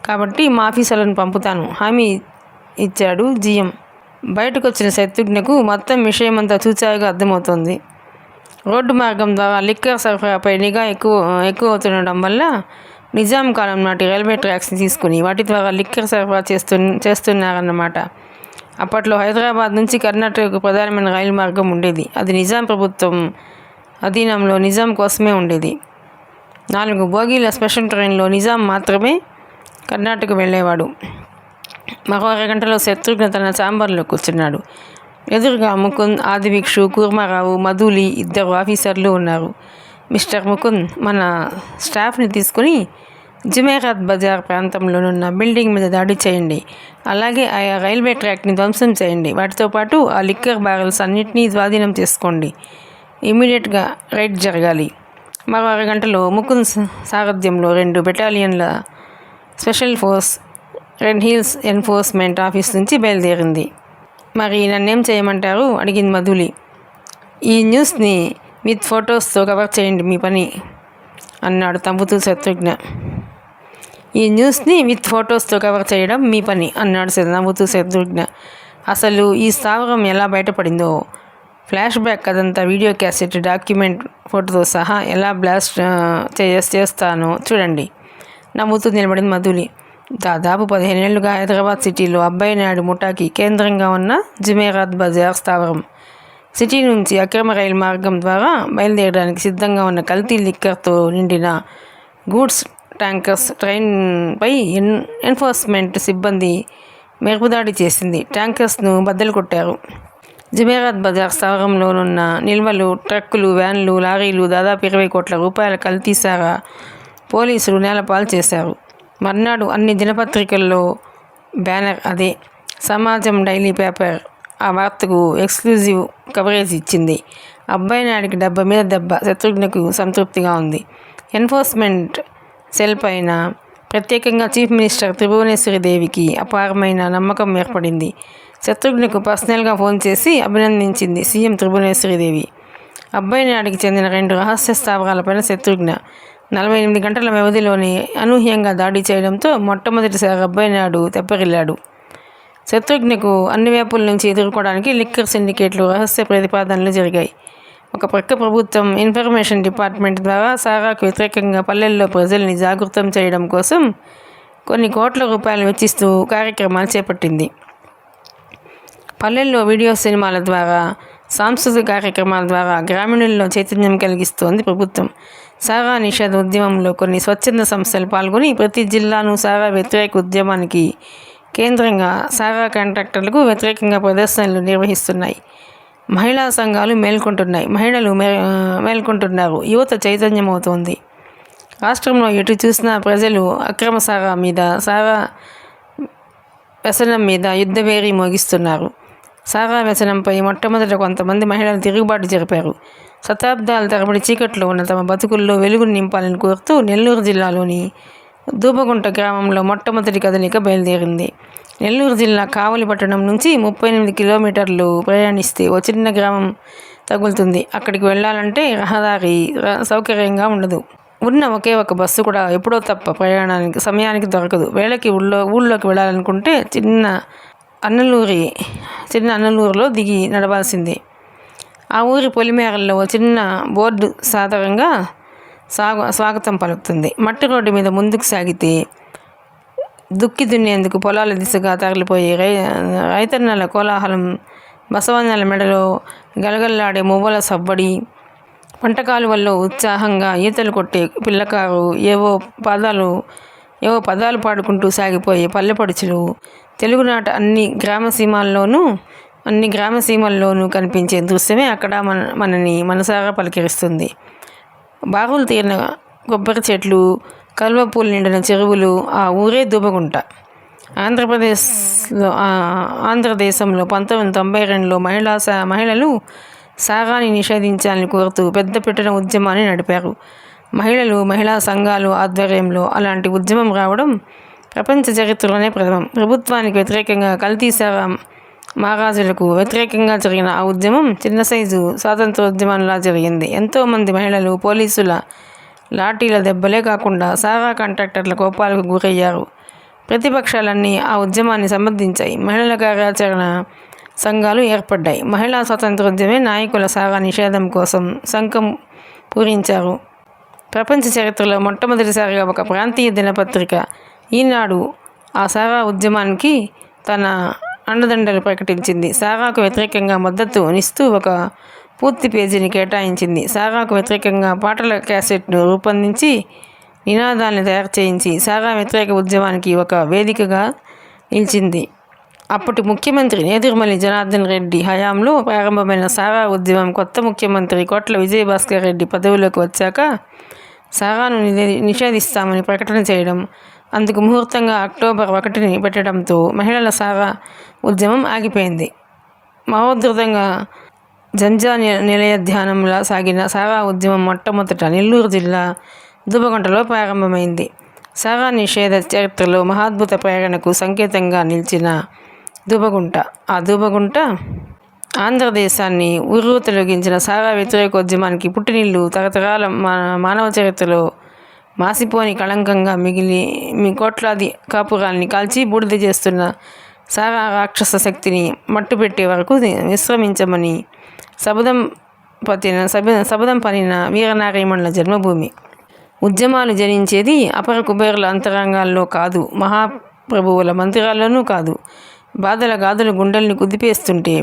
S1: కాబట్టి మా ఆఫీసర్లను పంపుతాను హామీ ఇచ్చాడు జీఎం. బయటకు వచ్చిన శత్రుఘ్నకు మొత్తం విషయమంతా చూచాయిగా అర్థమవుతోంది. రోడ్డు మార్గం ద్వారా లిక్కర్ సరఫరాపై నిఘా ఎక్కువ అవుతుండడం వల్ల నిజాం కాలం నాటి రైల్వే ట్రాక్స్ని తీసుకుని వాటి ద్వారా లిక్కర్ సరఫరా చేస్తున్నారన్నమాట. అప్పట్లో హైదరాబాద్ నుంచి కర్ణాటకకు ప్రధానమైన రైలు మార్గం ఉండేది. అది నిజాం ప్రభుత్వం అధీనంలో నిజాం కోసమే ఉండేది. 4 బోగీల స్పెషల్ ట్రైన్లో నిజాం మాత్రమే కర్ణాటక వెళ్ళేవాడు. మరో అరగంటలో శత్రుఘ్న తన ఛాంబర్లో కూర్చున్నాడు. ఎదురుగా ముకుంద్, ఆదిభిక్షు, కూర్మారావు, మధులి 2 ఆఫీసర్లు ఉన్నారు. మిస్టర్ ముకుంద్, మన స్టాఫ్ని తీసుకుని జుమేరాత్ బజార్ ప్రాంతంలోనున్న బిల్డింగ్ మీద దాడి చేయండి. అలాగే ఆ రైల్వే ట్రాక్ని ధ్వంసం చేయండి. వాటితో పాటు ఆ లిక్కర్ బ్యారల్స్ అన్నింటినీ స్వాధీనం చేసుకోండి. ఇమీడియట్గా రైడ్ జరగాలి. మరో అరగంటలో ముకుంద్ సారథ్యంలో 2 బెటాలియన్ల special force Red Hills enforcement office నుంచి బయలుదేరింది. మరి నన్నేం చేయమంటారు అడిగింది మధులి. ఈ న్యూస్ని విత్ ఫొటోస్తో కవర్ చేయండి మీ పని అన్నాడు నవ్వుతూ శత్రుఘ్న. ఈ న్యూస్ని విత్ ఫొటోస్తో కవర్ చేయడం మీ పని అన్నాడు నవ్వుతూ శత్రుఘ్న. అసలు ఈ స్థావరం ఎలా బయటపడిందో, ఫ్లాష్ బ్యాక్ అదంతా వీడియో క్యాసెట్ డాక్యుమెంట్ ఫోటోతో సహా ఎలా బ్లాస్ట్ చేస్తానో చూడండి నవ్వుతూ నిలబడింది మధులి. దాదాపు 15 ఏళ్లుగా హైదరాబాద్ సిటీలో అబ్బాయి నాయుడు ముఠాకి కేంద్రంగా ఉన్న జుమేరాత్ బజార్ స్థావరం సిటీ నుంచి అక్రమ రైలు మార్గం ద్వారా బయలుదేరడానికి సిద్ధంగా ఉన్న కల్తీ లిక్కర్తో నిండిన గూడ్స్ ట్యాంకర్స్ ట్రైన్పై ఎన్ఫోర్స్మెంట్ సిబ్బంది మెరుపుదాడి చేసింది. ట్యాంకర్స్ను బద్దలు కొట్టారు. జుమేరాత్ బజార్ స్థావరంలోనున్న నిల్వలు, ట్రక్కులు, వ్యాన్లు, లారీలు దాదాపు 20 కోట్ల రూపాయల కల్తీ సారా పోలీసులు నేలపాలు చేశారు. మర్నాడు అన్ని దినపత్రికల్లో బ్యానర్ అదే. సమాజం డైలీ పేపర్ ఆ వార్తకు ఎక్స్క్లూజివ్ కవరేజ్ ఇచ్చింది. అబ్బాయి నాయుడికి దెబ్బ మీద దెబ్బ. శత్రుఘ్నకు సంతృప్తిగా ఉంది. ఎన్ఫోర్స్మెంట్ సెల్ పైన ప్రత్యేకంగా చీఫ్ మినిస్టర్ త్రిభువనేశ్వరి దేవికి అపారమైన నమ్మకం ఏర్పడింది. శత్రుఘ్నకు పర్సనల్గా ఫోన్ చేసి అభినందించింది సీఎం త్రిభువనేశ్వరి దేవి. అబ్బాయి నాయుడికి చెందిన 2 రహస్య స్థావరాలపైన శత్రుఘ్న 48 గంటల వ్యవధిలోనే అనూహ్యంగా దాడి చేయడంతో మొట్టమొదటిసారి అబ్బాయి నాయుడు తెప్పరిల్లాడు. శత్రుఘ్నకు అన్ని వైపుల నుంచి ఎదుర్కోవడానికి లిక్కర్ సిండికేట్లు రహస్య ప్రతిపాదనలు జరిగాయి. ఒక ప్రక్క ప్రభుత్వం ఇన్ఫర్మేషన్ డిపార్ట్మెంట్ ద్వారా సారాకు వ్యతిరేకంగా పల్లెల్లో ప్రజల్ని జాగృతం చేయడం కోసం కొన్ని కోట్ల రూపాయలు వెచ్చిస్తూ కార్యక్రమాలు చేపట్టింది. పల్లెల్లో వీడియో సినిమాల ద్వారా, సాంస్కృతిక కార్యక్రమాల ద్వారా గ్రామీణుల్లో చైతన్యం కలిగిస్తోంది ప్రభుత్వం. సారా నిషేధ ఉద్యమంలో కొన్ని స్వచ్ఛంద సంస్థలు పాల్గొని ప్రతి జిల్లాను సారా వ్యతిరేక ఉద్యమానికి కేంద్రంగా సారా కాంట్రాక్టర్లకు వ్యతిరేకంగా ప్రదర్శనలు నిర్వహిస్తున్నాయి. మహిళా సంఘాలు మహిళలు మేల్కొంటున్నారు. యువత చైతన్యమవుతోంది. రాష్ట్రంలో ఎటు చూసినా ప్రజలు అక్రమ సారా వ్యసనం మీద యుద్ధవేరీ మోగిస్తున్నారు. సారా వ్యసనంపై మొట్టమొదట కొంతమంది మహిళలు తిరుగుబాటు జరిపారు. శతాబ్దాల తరబడి చీకట్లో ఉన్న తమ బతుకుల్లో వెలుగును నింపాలని కోరుతూ నెల్లూరు జిల్లాలోని దూబగుంట గ్రామంలో మొట్టమొదటి కదలిక బయలుదేరింది. నెల్లూరు జిల్లా కావలి పట్టణం నుంచి 38 కిలోమీటర్లు ప్రయాణిస్తే ఓ చిన్న గ్రామం తగులుతుంది. అక్కడికి వెళ్ళాలంటే రహదారి సౌకర్యంగా ఉండదు. ఉన్న ఒకే ఒక బస్సు కూడా ఎప్పుడో తప్ప ప్రయాణానికి సమయానికి దొరకదు. వేళకి ఊళ్ళోకి వెళ్ళాలనుకుంటే చిన్న అన్నలూరులో దిగి నడవాల్సిందే. ఆ ఊరి పొలిమేరల్లో ఓ చిన్న బోర్డు సాధారణంగా స్వాగతం పలుకుతుంది. మట్టి రోడ్డు మీద ముందుకు సాగితే దుక్కి దున్నేందుకు పొలాల దిశగా తరలిపోయే రైతన్నల కోలాహలం, బసవన్నల మెడలో గలగల్లాడే మువ్వల సవ్వడి, పంటకాలువల్లో ఉత్సాహంగా ఈతలు కొట్టే పిల్లకారు, ఏవో పదాలు పాడుకుంటూ సాగిపోయే పల్లెపడుచులు, తెలుగునాట అన్ని గ్రామసీమల్లోనూ కనిపించే దృశ్యమే అక్కడ మనని మనసారా పలకరిస్తుంది. బారులు తీరిన కొబ్బరి చెట్లు, కలువ పూలు నిండిన చెరువులు, ఆ ఊరే దూబగుంట. ఆంధ్రదేశంలో 1992లో మహిళలు సారాన్ని నిషేధించాలని కోరుతూ పెద్ద పెట్టిన ఉద్యమాన్ని నడిపారు. మహిళా సంఘాలు ఆధ్వర్యంలో అలాంటి ఉద్యమం రావడం ప్రపంచ చరిత్రలోనే ప్రథమం. ప్రభుత్వానికి వ్యతిరేకంగా కల్తీ సారా మహారాజులకు వ్యతిరేకంగా జరిగిన ఆ ఉద్యమం చిన్న సైజు స్వాతంత్రోద్యమంలా జరిగింది. ఎంతోమంది మహిళలు పోలీసుల లాఠీల దెబ్బలే కాకుండా సారా కాంట్రాక్టర్ల కోపాలకు గురయ్యారు. ప్రతిపక్షాలన్నీ ఆ ఉద్యమాన్ని సమర్థించాయి. మహిళల కార్యాచరణ సంఘాలు ఏర్పడ్డాయి. మహిళా స్వాతంత్రోద్యమే నాయకుల సారా నిషేధం కోసం శంఖం పూరించారు. ప్రపంచ చరిత్రలో మొట్టమొదటిసారిగా ఒక ప్రాంతీయ దినపత్రిక ఈనాడు ఆ సారా ఉద్యమానికి తన అండదండలు ప్రకటించింది. సారాకు వ్యతిరేకంగా మద్దతు ఇస్తూ ఒక పూర్తి పేజీని కేటాయించింది. సారాకు వ్యతిరేకంగా పాటల క్యాసెట్ను రూపొందించి నినాదాలను తయారు చేయించి సారా వ్యతిరేక ఉద్యమానికి ఒక వేదికగా నిలిచింది. అప్పటి ముఖ్యమంత్రి నేదురుమల్లి జనార్దన్ రెడ్డి హయాంలో ప్రారంభమైన సారా ఉద్యమం కొత్త ముఖ్యమంత్రి కోట్ల విజయభాస్కర్ రెడ్డి పదవిలోకి వచ్చాక సారాను నిషేధిస్తామని ప్రకటన చేయడం, అందుకు ముహూర్తంగా అక్టోబర్ 1ని పెట్టడంతో మహిళల సారా ఉద్యమం ఆగిపోయింది. మహోద్ధృతంగా జంజా నిలయధ్యానంలా సాగిన సారా ఉద్యమం మొట్టమొదట నెల్లూరు జిల్లా దూబగుంటలో ప్రారంభమైంది. సారా నిషేధ చరిత్రలో మహాద్భుత ప్రేరణకు సంకేతంగా నిలిచిన దూబగుంట. ఆ దూబగుంట ఆంధ్రదేశాన్ని ఉర్రూతలొగించిన సారా వ్యతిరేకోద్యమానికి పుట్టినిల్లు. తరతరాల మానవ చరిత్రలో మాసిపోని కళంకంగా మిగిలి కోట్లాది కాపురాల్ని కాల్చి బూడిద చేస్తున్న సారా రాక్షస శక్తిని మట్టుపెట్టే వరకు విశ్రమించమని శబదం పనిన వీరనారీమణుల జన్మభూమి. ఉద్యమాలు జనించేది అపర కుబేరుల అంతరంగాల్లో కాదు, మహాప్రభువుల మందిరాల్లోనూ కాదు. బాధల గాథలు గుండెల్ని కుదిపేస్తుంటే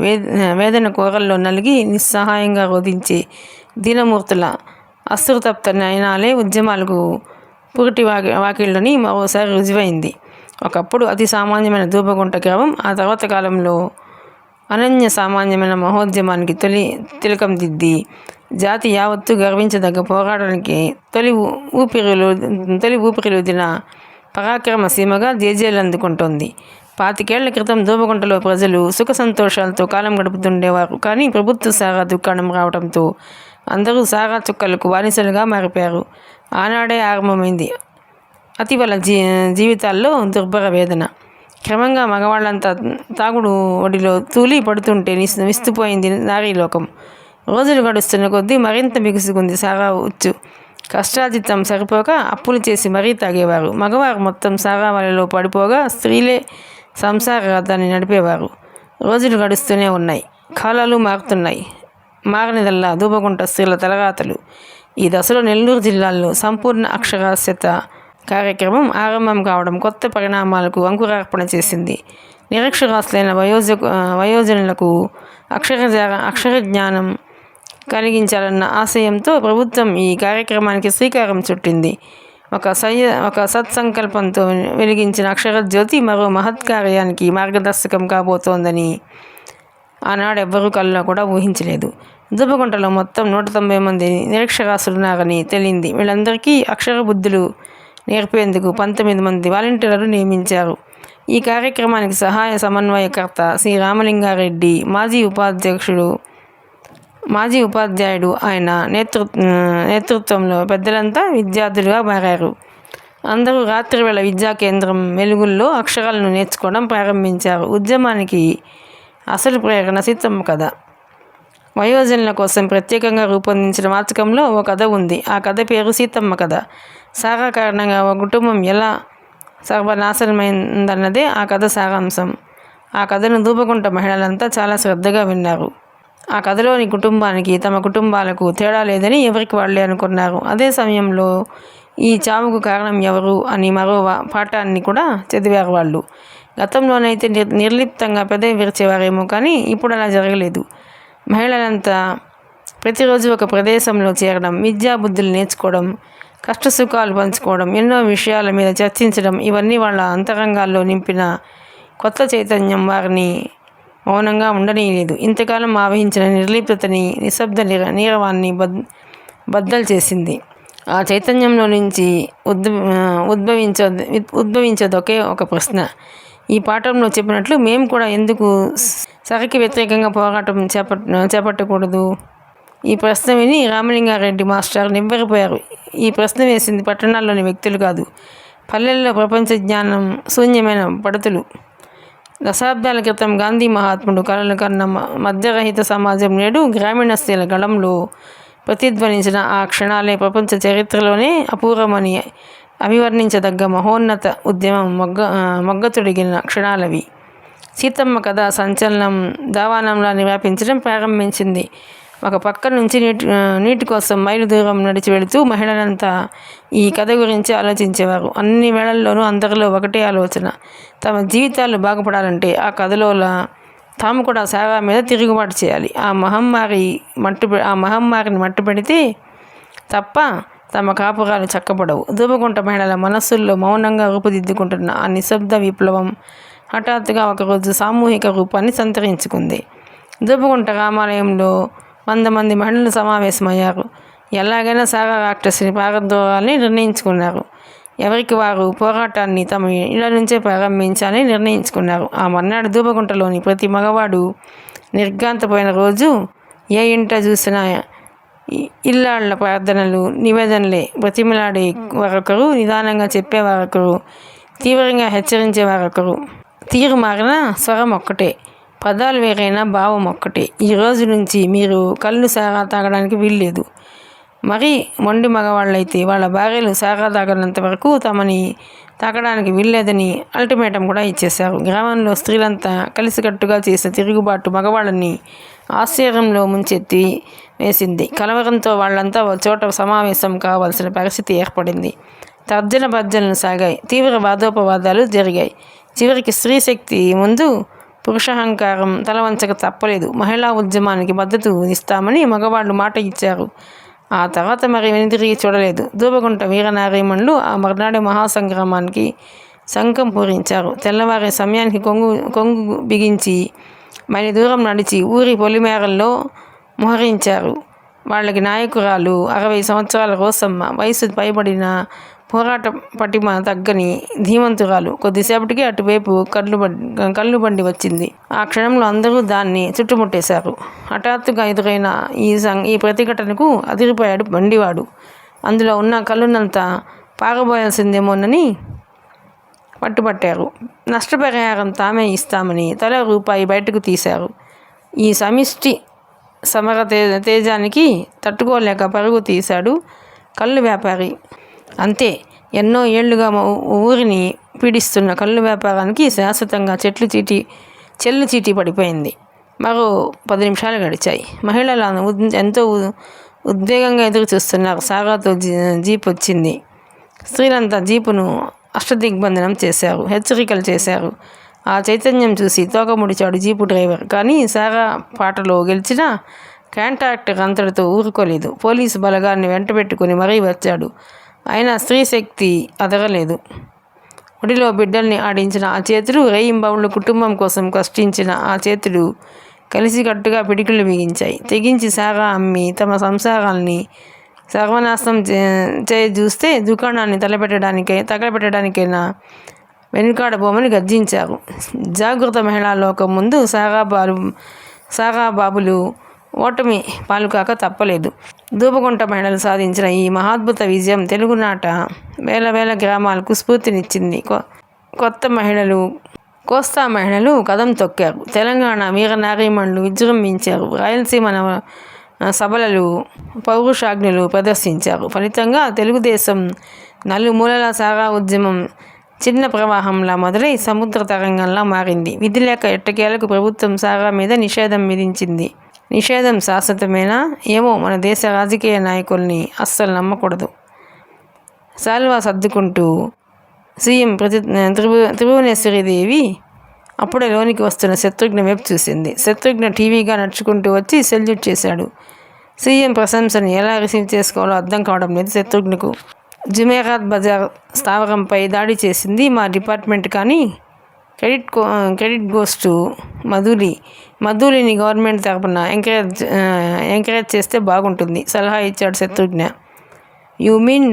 S1: వేదన కోరల్లో నలిగి నిస్సహాయంగా రోధించే దీనమూర్తుల అశ్రుతప్త నయనాలే ఉద్యమాలకు పురిటి వాకిళ్ళని మరోసారి రుజువైంది. ఒకప్పుడు అతి సామాన్యమైన దూబగుంట గ్రామం ఆ తర్వాత కాలంలో అనన్య సామాన్యమైన మహోద్యమానికి తిలకం దిద్ది జాతి యావత్తు గర్వించదగ్గ పోరాటానికి తొలి ఊపిరిలుదిన పరాక్రమ సీమగా జేజేలు అందుకుంటోంది. 25 ఏళ్ల క్రితం దూబగుంటలో ప్రజలు సుఖ సంతోషాలతో కాలం గడుపుతుండేవారు. కానీ ప్రభుత్వ సారా దుకాణం రావడంతో అందరూ సారా చుక్కలకు బానిసలుగా మారిపోయారు. ఆనాడే ఆరంభమైంది అతివల జీవితాల్లో దుర్భర వేదన. క్రమంగా మగవాళ్ళంతా తాగుడు ఒడిలో తూలి పడుతుంటే విస్తుపోయింది నారీలోకం. రోజులు గడుస్తున్న కొద్దీ మరింత బిగుసుకుంది సారా ఉచ్చు. కష్టాజితం సరిపోక అప్పులు చేసి మరీ తాగేవారు. మగవారు మొత్తం సారా వలలో పడిపోగా స్త్రీలే సంసార రథాన్ని నడిపేవారు. రోజులు గడుస్తూనే ఉన్నాయి, కాలాలు మారుతున్నాయి. మారనిదల్లా దూబగుంట స్త్రీల తలరాతలు. ఈ దశలో నెల్లూరు జిల్లాలో సంపూర్ణ అక్షరాస్యత కార్యక్రమం ఆరంభం కావడం కొత్త పరిణామాలకు అంకురార్పణ చేసింది. నిరక్షరాస్యులైన వయోజనులకు అక్షర జ్ఞానం కలిగించాలన్న ఆశయంతో ప్రభుత్వం ఈ కార్యక్రమానికి శ్రీకారం చుట్టింది. ఒక సత్సంకల్పంతో వెలిగించిన అక్షరజ్యోతి మరో మహత్కార్యానికి మార్గదర్శకం కాబోతోందని ఆనాడెవ్వరూ కల్లో కూడా ఊహించలేదు. దూబగుంటలో మొత్తం 190 మంది నిరక్షరాస్యులున్నారని తెలియంది. వీళ్ళందరికీ అక్షర బుద్ధులు నేర్పేందుకు 19 మంది వాలంటీర్లను నియమించారు. ఈ కార్యక్రమానికి సహాయ సమన్వయకర్త శ్రీ రామలింగారెడ్డి, మాజీ ఉపాధ్యక్షుడు మాజీ ఉపాధ్యాయుడు ఆయన నేతృత్వంలో పెద్దలంతా విద్యార్థులుగా మారారు. అందరూ రాత్రివేళ విద్యా కేంద్రం వెలుగుల్లో అక్షరాలను నేర్చుకోవడం ప్రారంభించారు. ఉద్యమానికి అసలు ప్రేరణ సీతమ్మ కథ. వయోజనుల కోసం ప్రత్యేకంగా రూపొందించిన వాచకంలో ఓ కథ ఉంది. ఆ కథ పేరు సీతమ్మ కథ. సారా కారణంగా ఒక కుటుంబం ఎలా సర్వనాశనమైందన్నదే ఆ కథ సారాంశం. ఆ కథను దూపగుంట మహిళలంతా చాలా శ్రద్ధగా విన్నారు. ఆ కథలోని కుటుంబానికి తమ కుటుంబాలకు తేడా లేదని ఎవరికి వాళ్ళే అనుకున్నారు. అదే సమయంలో ఈ చావుకు కారణం ఎవరు అని మరో పాఠాన్ని కూడా చదివారు వాళ్ళు. గతంలోనైతే నిర్లిప్తంగా పెదవి విరిచేవారేమో, కానీ ఇప్పుడు అలా జరగలేదు. మహిళలంతా ప్రతిరోజు ఒక ప్రదేశంలో చేరడం, విద్యాబుద్ధులు నేర్చుకోవడం, కష్టసుఖాలు పంచుకోవడం, ఎన్నో విషయాల మీద చర్చించడం, ఇవన్నీ వాళ్ళ అంతరంగాల్లో నింపిన కొత్త చైతన్యం వారిని మౌనంగా ఉండనీయలేదు. ఇంతకాలం ఆవహించిన నిర్లిప్తతని, నిశ్శబ్ద నీరవాన్ని బద్దలు చేసింది. ఆ చైతన్యంలో నుంచి ఉద్భవించేది ఒకే ఒక ప్రశ్న. ఈ పాఠంలో చెప్పినట్లు మేము కూడా ఎందుకు సరికి వ్యతిరేకంగా పోరాటం చేపట్టకూడదు? ఈ ప్రశ్న విని రామలింగారెడ్డి మాస్టర్ నివ్వెరపోయారు. ఈ ప్రశ్న వేసింది పట్టణాల్లోని వ్యక్తులు కాదు, పల్లెల్లో ప్రపంచ జ్ఞానం శూన్యమైన పడతులు. దశాబ్దాల క్రితం గాంధీ మహాత్ముడు కలలు కన్న మధ్యరహిత సమాజం నేడు గ్రామీణ స్త్రీల గళంలో ప్రతిధ్వనించిన ఆ క్షణాలే ప్రపంచ చరిత్రలోనే అపూర్వమని అభివర్ణించదగ్గ మహోన్నత ఉద్యమం మొగ్గతొడిగిన క్షణాలవి. సీతమ్మ కథ సంచలనం దావానంలా వ్యాపించడం ప్రారంభించింది. ఒక పక్క నుంచి నీటి కోసం మైలు దూరం నడిచి వెళుతూ మహిళలంతా ఈ కథ గురించి ఆలోచించేవారు. అన్ని వేళల్లోనూ అందరిలో ఒకటే ఆలోచన, తమ జీవితాలు బాగుపడాలంటే ఆ కథలోలా తాము కూడా సారా మీద తిరుగుబాటు చేయాలి. ఆ మహమ్మారిని మట్టుపెడితే తప్ప తమ కాపురాలు చక్కబడవు. దూపగుంట మహిళల మనస్సుల్లో మౌనంగా రూపుదిద్దుకుంటున్న ఆ నిశ్శబ్ద విప్లవం హఠాత్తుగా ఒకరోజు సామూహిక రూపాన్ని సంతరించుకుంది. దూపగుంట రామాలయంలో 100 మంది మహిళలు సమావేశమయ్యారు. ఎలాగైనా సారా రాక్షసిని పారద్రోలాలని నిర్ణయించుకున్నారు. ఎవరికి వారు పోరాటాన్ని తమ ఇళ్ల నుంచే ప్రారంభించాలని నిర్ణయించుకున్నారు. ఆ మర్నాడు దూపగుంటలోని ప్రతి మగవాడు నిర్ఘాంతపోయిన రోజు. ఏ ఇంట చూసినా ఇల్లాళ్ల ప్రార్థనలు, నివేదనలే. బ్రతిమలాడే వారొకరు, నిదానంగా చెప్పేవారొకరు, తీవ్రంగా హెచ్చరించేవారొకరు. తీరు మారిన స్వరం ఒక్కటే, పదాలు వేరైన భావం ఒక్కటే. ఈ రోజు నుంచి మీరు కళ్ళు సారా తాగడానికి వీల్లేదు. మరి మొండి మగవాళ్ళైతే వాళ్ళ భార్యలు సారా తాగనంత వరకు తమని తాకడానికి వీల్లేదని అల్టిమేటం కూడా ఇచ్చేశారు. గ్రామంలో స్త్రీలంతా కలిసికట్టుగా చేసిన తిరుగుబాటు మగవాళ్ళని ఆశ్చర్యంలో ముంచెత్తి వేసింది. కలవరంతో వాళ్ళంతా ఒక చోట సమావేశం కావాల్సిన పరిస్థితి ఏర్పడింది. తర్జన భర్జనలు సాగాయి. తీవ్ర వాదోపవాదాలు జరిగాయి. చివరికి స్త్రీ శక్తి ముందు పురుషాహంకారం తలవంచక తప్పలేదు. మహిళా ఉద్యమానికి మద్దతు ఇస్తామని మగవాళ్ళు మాట ఇచ్చారు. ఆ తర్వాత మరి వెనుతిరిగి చూడలేదు. దూపగుంట వీరనారీమణులు ఆ మర్నాడు మహాసంగ్రామానికి శంఖం పూరించారు. తెల్లవారే సమయానికి కొంగు బిగించి మైలు దూరం నడిచి ఊరి పొలిమేరల్లో మోహరించారు. వాళ్ళకి నాయకురాలు 60 సంవత్సరాల రోసమ్మ. వయసు పైబడిన పోరాట పటిమ తగ్గని ధీమంతురాలు. కొద్దిసేపటికి అటువైపు కళ్ళు బండి వచ్చింది. ఆ క్షణంలో అందరూ దాన్ని చుట్టుముట్టేశారు. హఠాత్తుగా ఎదురైన ఈ ప్రతిఘటనకు అదిరిపోయాడు బండివాడు. అందులో ఉన్న కళ్ళునంతా పారబోయాల్సిందేమోనని పట్టుబట్టారు. నష్టపరిహారం తామే ఇస్తామని తల రూపాయి బయటకు తీశారు. ఈ సమిష్టి సమర తేజానికి తట్టుకోలేక పరుగు తీశాడు కళ్ళు వ్యాపారి. అంతే, ఎన్నో ఏళ్లుగా ఊరిని పీడిస్తున్న కళ్ళు వ్యాపారానికి శాశ్వతంగా చెల్లు చీటీ పడిపోయింది. మరో 10 నిమిషాలు గడిచాయి. మహిళలను ఎంతో ఉద్వేగంగా ఎదురు చూస్తున్నారు. సారాతో జీప్ వచ్చింది. స్త్రీలంతా జీపును అష్టదిగ్బంధనం చేశారు, హెచ్చరికలు చేశారు. ఆ చైతన్యం చూసి తోక ముడిచాడు జీపు డ్రైవర్. కానీ సారా పాటలో గెలిచిన కాంట్రాక్టర్ అంతటితో ఊరుకోలేదు. పోలీసు బలగాన్ని వెంటబెట్టుకుని మరీ వచ్చాడు. అయినా స్త్రీ శక్తి అదరలేదు. ఒడిలో బిడ్డల్ని ఆడించిన ఆ చేతులు, రేయింబౌళ్ళు కుటుంబం కోసం కష్టించిన ఆ చేతులు కలిసికట్టుగా పిడికిళ్ళు బిగించాయి. తెగించి సారా అమ్మి తమ సంసారాల్ని సర్వనాశనం చూస్తే దుకాణాన్ని తగలబెట్టడానికైనా వెనుకాడబోమని గర్జించారు. జాగృత మహిళా లోకం ముందు సారా బాబులు ఓటమి పాలుకాక తప్పలేదు. ధూపగుంట మహిళలు సాధించిన ఈ మహాద్భుత విజయం తెలుగునాట వేల వేల గ్రామాలకు స్ఫూర్తినిచ్చింది. కోస్తా మహిళలు కదం తొక్కారు. తెలంగాణ వీర నారీమణులు విజృంభించారు. రాయలసీమ సబలలు పౌరుషాగ్నులు ప్రదర్శించారు. ఫలితంగా తెలుగుదేశం నలుమూలల సారా ఉద్యమం చిన్న ప్రవాహంలా మొదలై సముద్ర తరంగంలా మారింది. విధి లేక ఎట్టకేలకు ప్రభుత్వం సారా మీద నిషేధం విధించింది. నిషేధం శాశ్వతమేనా ఏమో, మన దేశ రాజకీయ నాయకుల్ని అస్సలు నమ్మకూడదు. శాల్వా సర్దుకుంటూ సీఎం త్రిభువనేశ్వరీదేవి అప్పుడే లోనికి వస్తున్న శత్రుఘ్న వైపు చూసింది. శత్రుఘ్న టీవీగా నడుచుకుంటూ వచ్చి సెల్యూట్ చేశాడు. సీఎం ప్రశంసను ఎలా రిసీవ్ చేసుకోవాలో అర్థం కావడం లేదు శత్రుఘ్నకు. జుమేరాత్ బజార్ స్థావరంపై దాడి చేసింది మా డిపార్ట్మెంట్, కానీ క్రెడిట్ గోస్ టు మధులిని గవర్నమెంట్ తరపున ఎంకరేజ్ చేస్తే బాగుంటుంది సలహా ఇచ్చాడు శత్రుఘ్న. యూ మీన్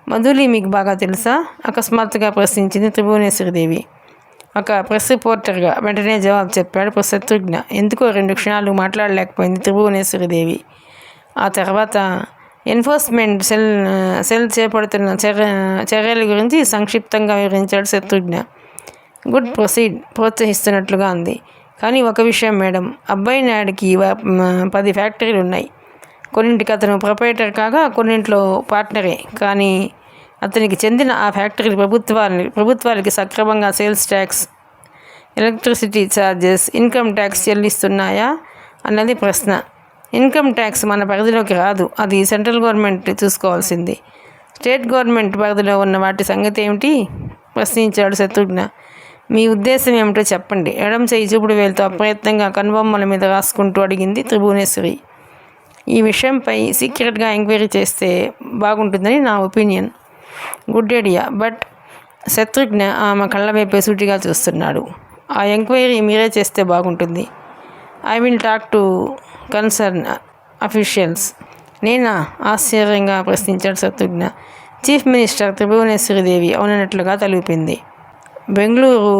S1: మధులి మీకు బాగా తెలుసా? అకస్మాత్తుగా ప్రశ్నించింది త్రిభువనేశ్వరీదేవి. ఒక ప్రెస్ రిపోర్టర్గా వెంటనే జవాబు చెప్పాడు శత్రుఘ్న. ఎందుకో 2 క్షణాలు మాట్లాడలేకపోయింది త్రిభువనేశ్వరీదేవి. ఆ తర్వాత ఎన్ఫోర్స్మెంట్ సెల్ చేపడుతున్న చర్యల గురించి సంక్షిప్తంగా వివరించాడు శత్రుఘ్న. గుడ్ ప్రొసీడ్ ప్రోత్సహిస్తున్నట్లుగా ఉంది. కానీ ఒక విషయం మేడం, అబ్బాయి నాయుడికి 10 ఫ్యాక్టరీలు ఉన్నాయి. కొన్నింటికి అతను ప్రొపరైటర్ కాగా కొన్నింట్లో పార్ట్నరే. కానీ అతనికి చెందిన ఆ ఫ్యాక్టరీలు ప్రభుత్వాలకి సక్రమంగా sales tax, electricity charges, income tax చెల్లిస్తున్నాయా అన్నది ప్రశ్న. ఇన్కమ్ ట్యాక్స్ మన పరిధిలోకి రాదు, అది సెంట్రల్ గవర్నమెంట్ చూసుకోవాల్సింది. స్టేట్ గవర్నమెంట్ పరిధిలో ఉన్న వాటి సంగతి ఏమిటి ప్రశ్నించాడు శత్రుఘ్న. మీ ఉద్దేశం ఏమిటో చెప్పండి. ఎడం చేయి చూపుడు వేలుతో అప్రయత్నంగా కనుబొమ్మల మీద రాసుకుంటూ అడిగింది త్రిభువనేశ్వరి. ఈ విషయంపై సీక్రెట్గా ఎంక్వైరీ చేస్తే బాగుంటుందని నా opinion. Good idea, but Shatrughna ఆమె కళ్ళ వైపే సూటిగా చూస్తున్నాడు. ఆ ఎంక్వైరీ మీరే చేస్తే బాగుంటుంది. I will talk to concern officials. నేనా? ఆశ్చర్యంగా ప్రశ్నించాడు శత్రుఘ్న. చీఫ్ మినిస్టర్ త్రిభువనేశ్వరీదేవి అవునన్నట్లుగా తలూపింది. బెంగళూరు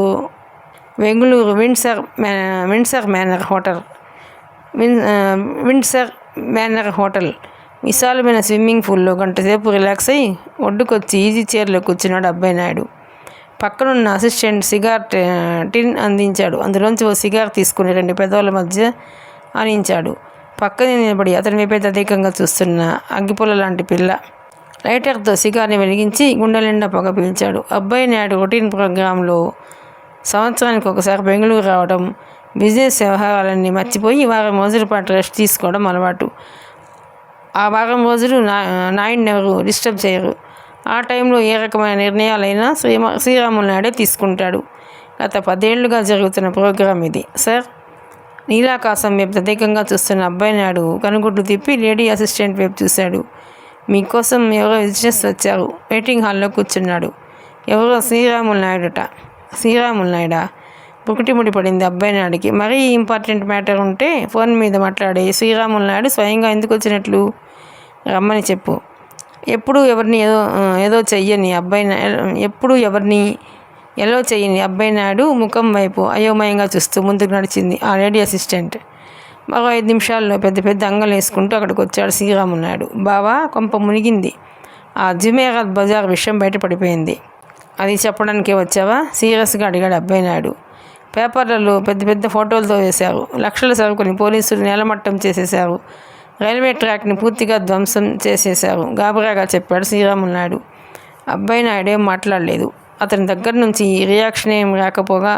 S1: విండ్సర్ మేనర్ హోటల్ విశాలమైన స్విమ్మింగ్ పూల్లో గంటసేపు రిలాక్స్ అయ్యి ఒడ్డుకొచ్చి ఈజీ చైర్లో కూర్చున్నాడు అబ్బాయి నాయుడు. పక్కనున్న అసిస్టెంట్ సిగార్ టిన్ అందించాడు. అందులోంచి ఓ సిగార్ తీసుకుని 2 పెదవుల మధ్య ఆనించాడు. పక్కనే నిలబడి అతని వైపే తదేకంగా చూస్తున్న అగ్గిపుల్ల లాంటి పిల్ల. లైటర్తో సిగార్ని వెలిగించి గుండె నిండా పొగ పీల్చాడు. అబ్బాయి నాయుడు రొటీన్ ప్రోగ్రాంలో సంవత్సరానికి ఒకసారి బెంగళూరు రావడం, బిజినెస్ వ్యవహారాలన్నీ మర్చిపోయి వారం రోజుల పాటు రెస్ట్ తీసుకోవడం అలవాటు. ఆ వారం రోజులు నాయుడిని ఎవరు డిస్టర్బ్ చేయరు. ఆ టైంలో ఏ రకమైన నిర్ణయాలైనా శ్రీరాములు నాయుడే తీసుకుంటాడు. గత 10 ఏళ్లుగా జరుగుతున్న ప్రోగ్రాం ఇది సార్. నీలాకాశం వైపు ప్రత్యేకంగా చూస్తున్న అబ్బాయి నాయుడు కనుగుడ్లు తిప్పి లేడీ అసిస్టెంట్ వైపు చూశాడు. మీకోసం ఎవరో విజిటర్స్ వచ్చారు. వెయిటింగ్ హాల్లో కూర్చున్నాడు. ఎవరో శ్రీరాములు నాయుడా? పుకుటిముడి పడింది అబ్బాయి నాయుడికి. మరీ ఇంపార్టెంట్ మ్యాటర్ ఉంటే ఫోన్ మీద మాట్లాడే శ్రీరాములు నాయుడు స్వయంగా ఎందుకు వచ్చినట్లు? రమ్మని చెప్పు. ఎప్పుడు ఎవరిని ఏదో చెయ్యని అబ్బాయి నాయుడు ముఖం వైపు అయోమయంగా చూస్తూ ముందుకు నడిచింది ఆ లేడీ అసిస్టెంట్. మరో 5 నిమిషాల్లో పెద్ద పెద్ద అంగలు వేసుకుంటూ అక్కడికి వచ్చాడు శ్రీరాములు నాయుడు. బావా, కొంప మునిగింది. ఆ జుమేరాత్ బజార్ విషయం బయటపడిపోయింది. అది చెప్పడానికే వచ్చావా? సీరియస్గా అడిగాడు అబ్బాయి నాయుడు. పేపర్లలో పెద్ద పెద్ద ఫోటోలతో వేశారు. లక్షల సరుకుని పోలీసులు నేలమట్టం చేసేశారు. రైల్వే ట్రాక్ని పూర్తిగా ధ్వంసం చేసేశారు. గాబరాగా చెప్పాడు శ్రీరాములు నాయుడు. అబ్బాయి నాయుడు ఏం మాట్లాడలేదు. అతని దగ్గర నుంచి రియాక్షన్ ఏం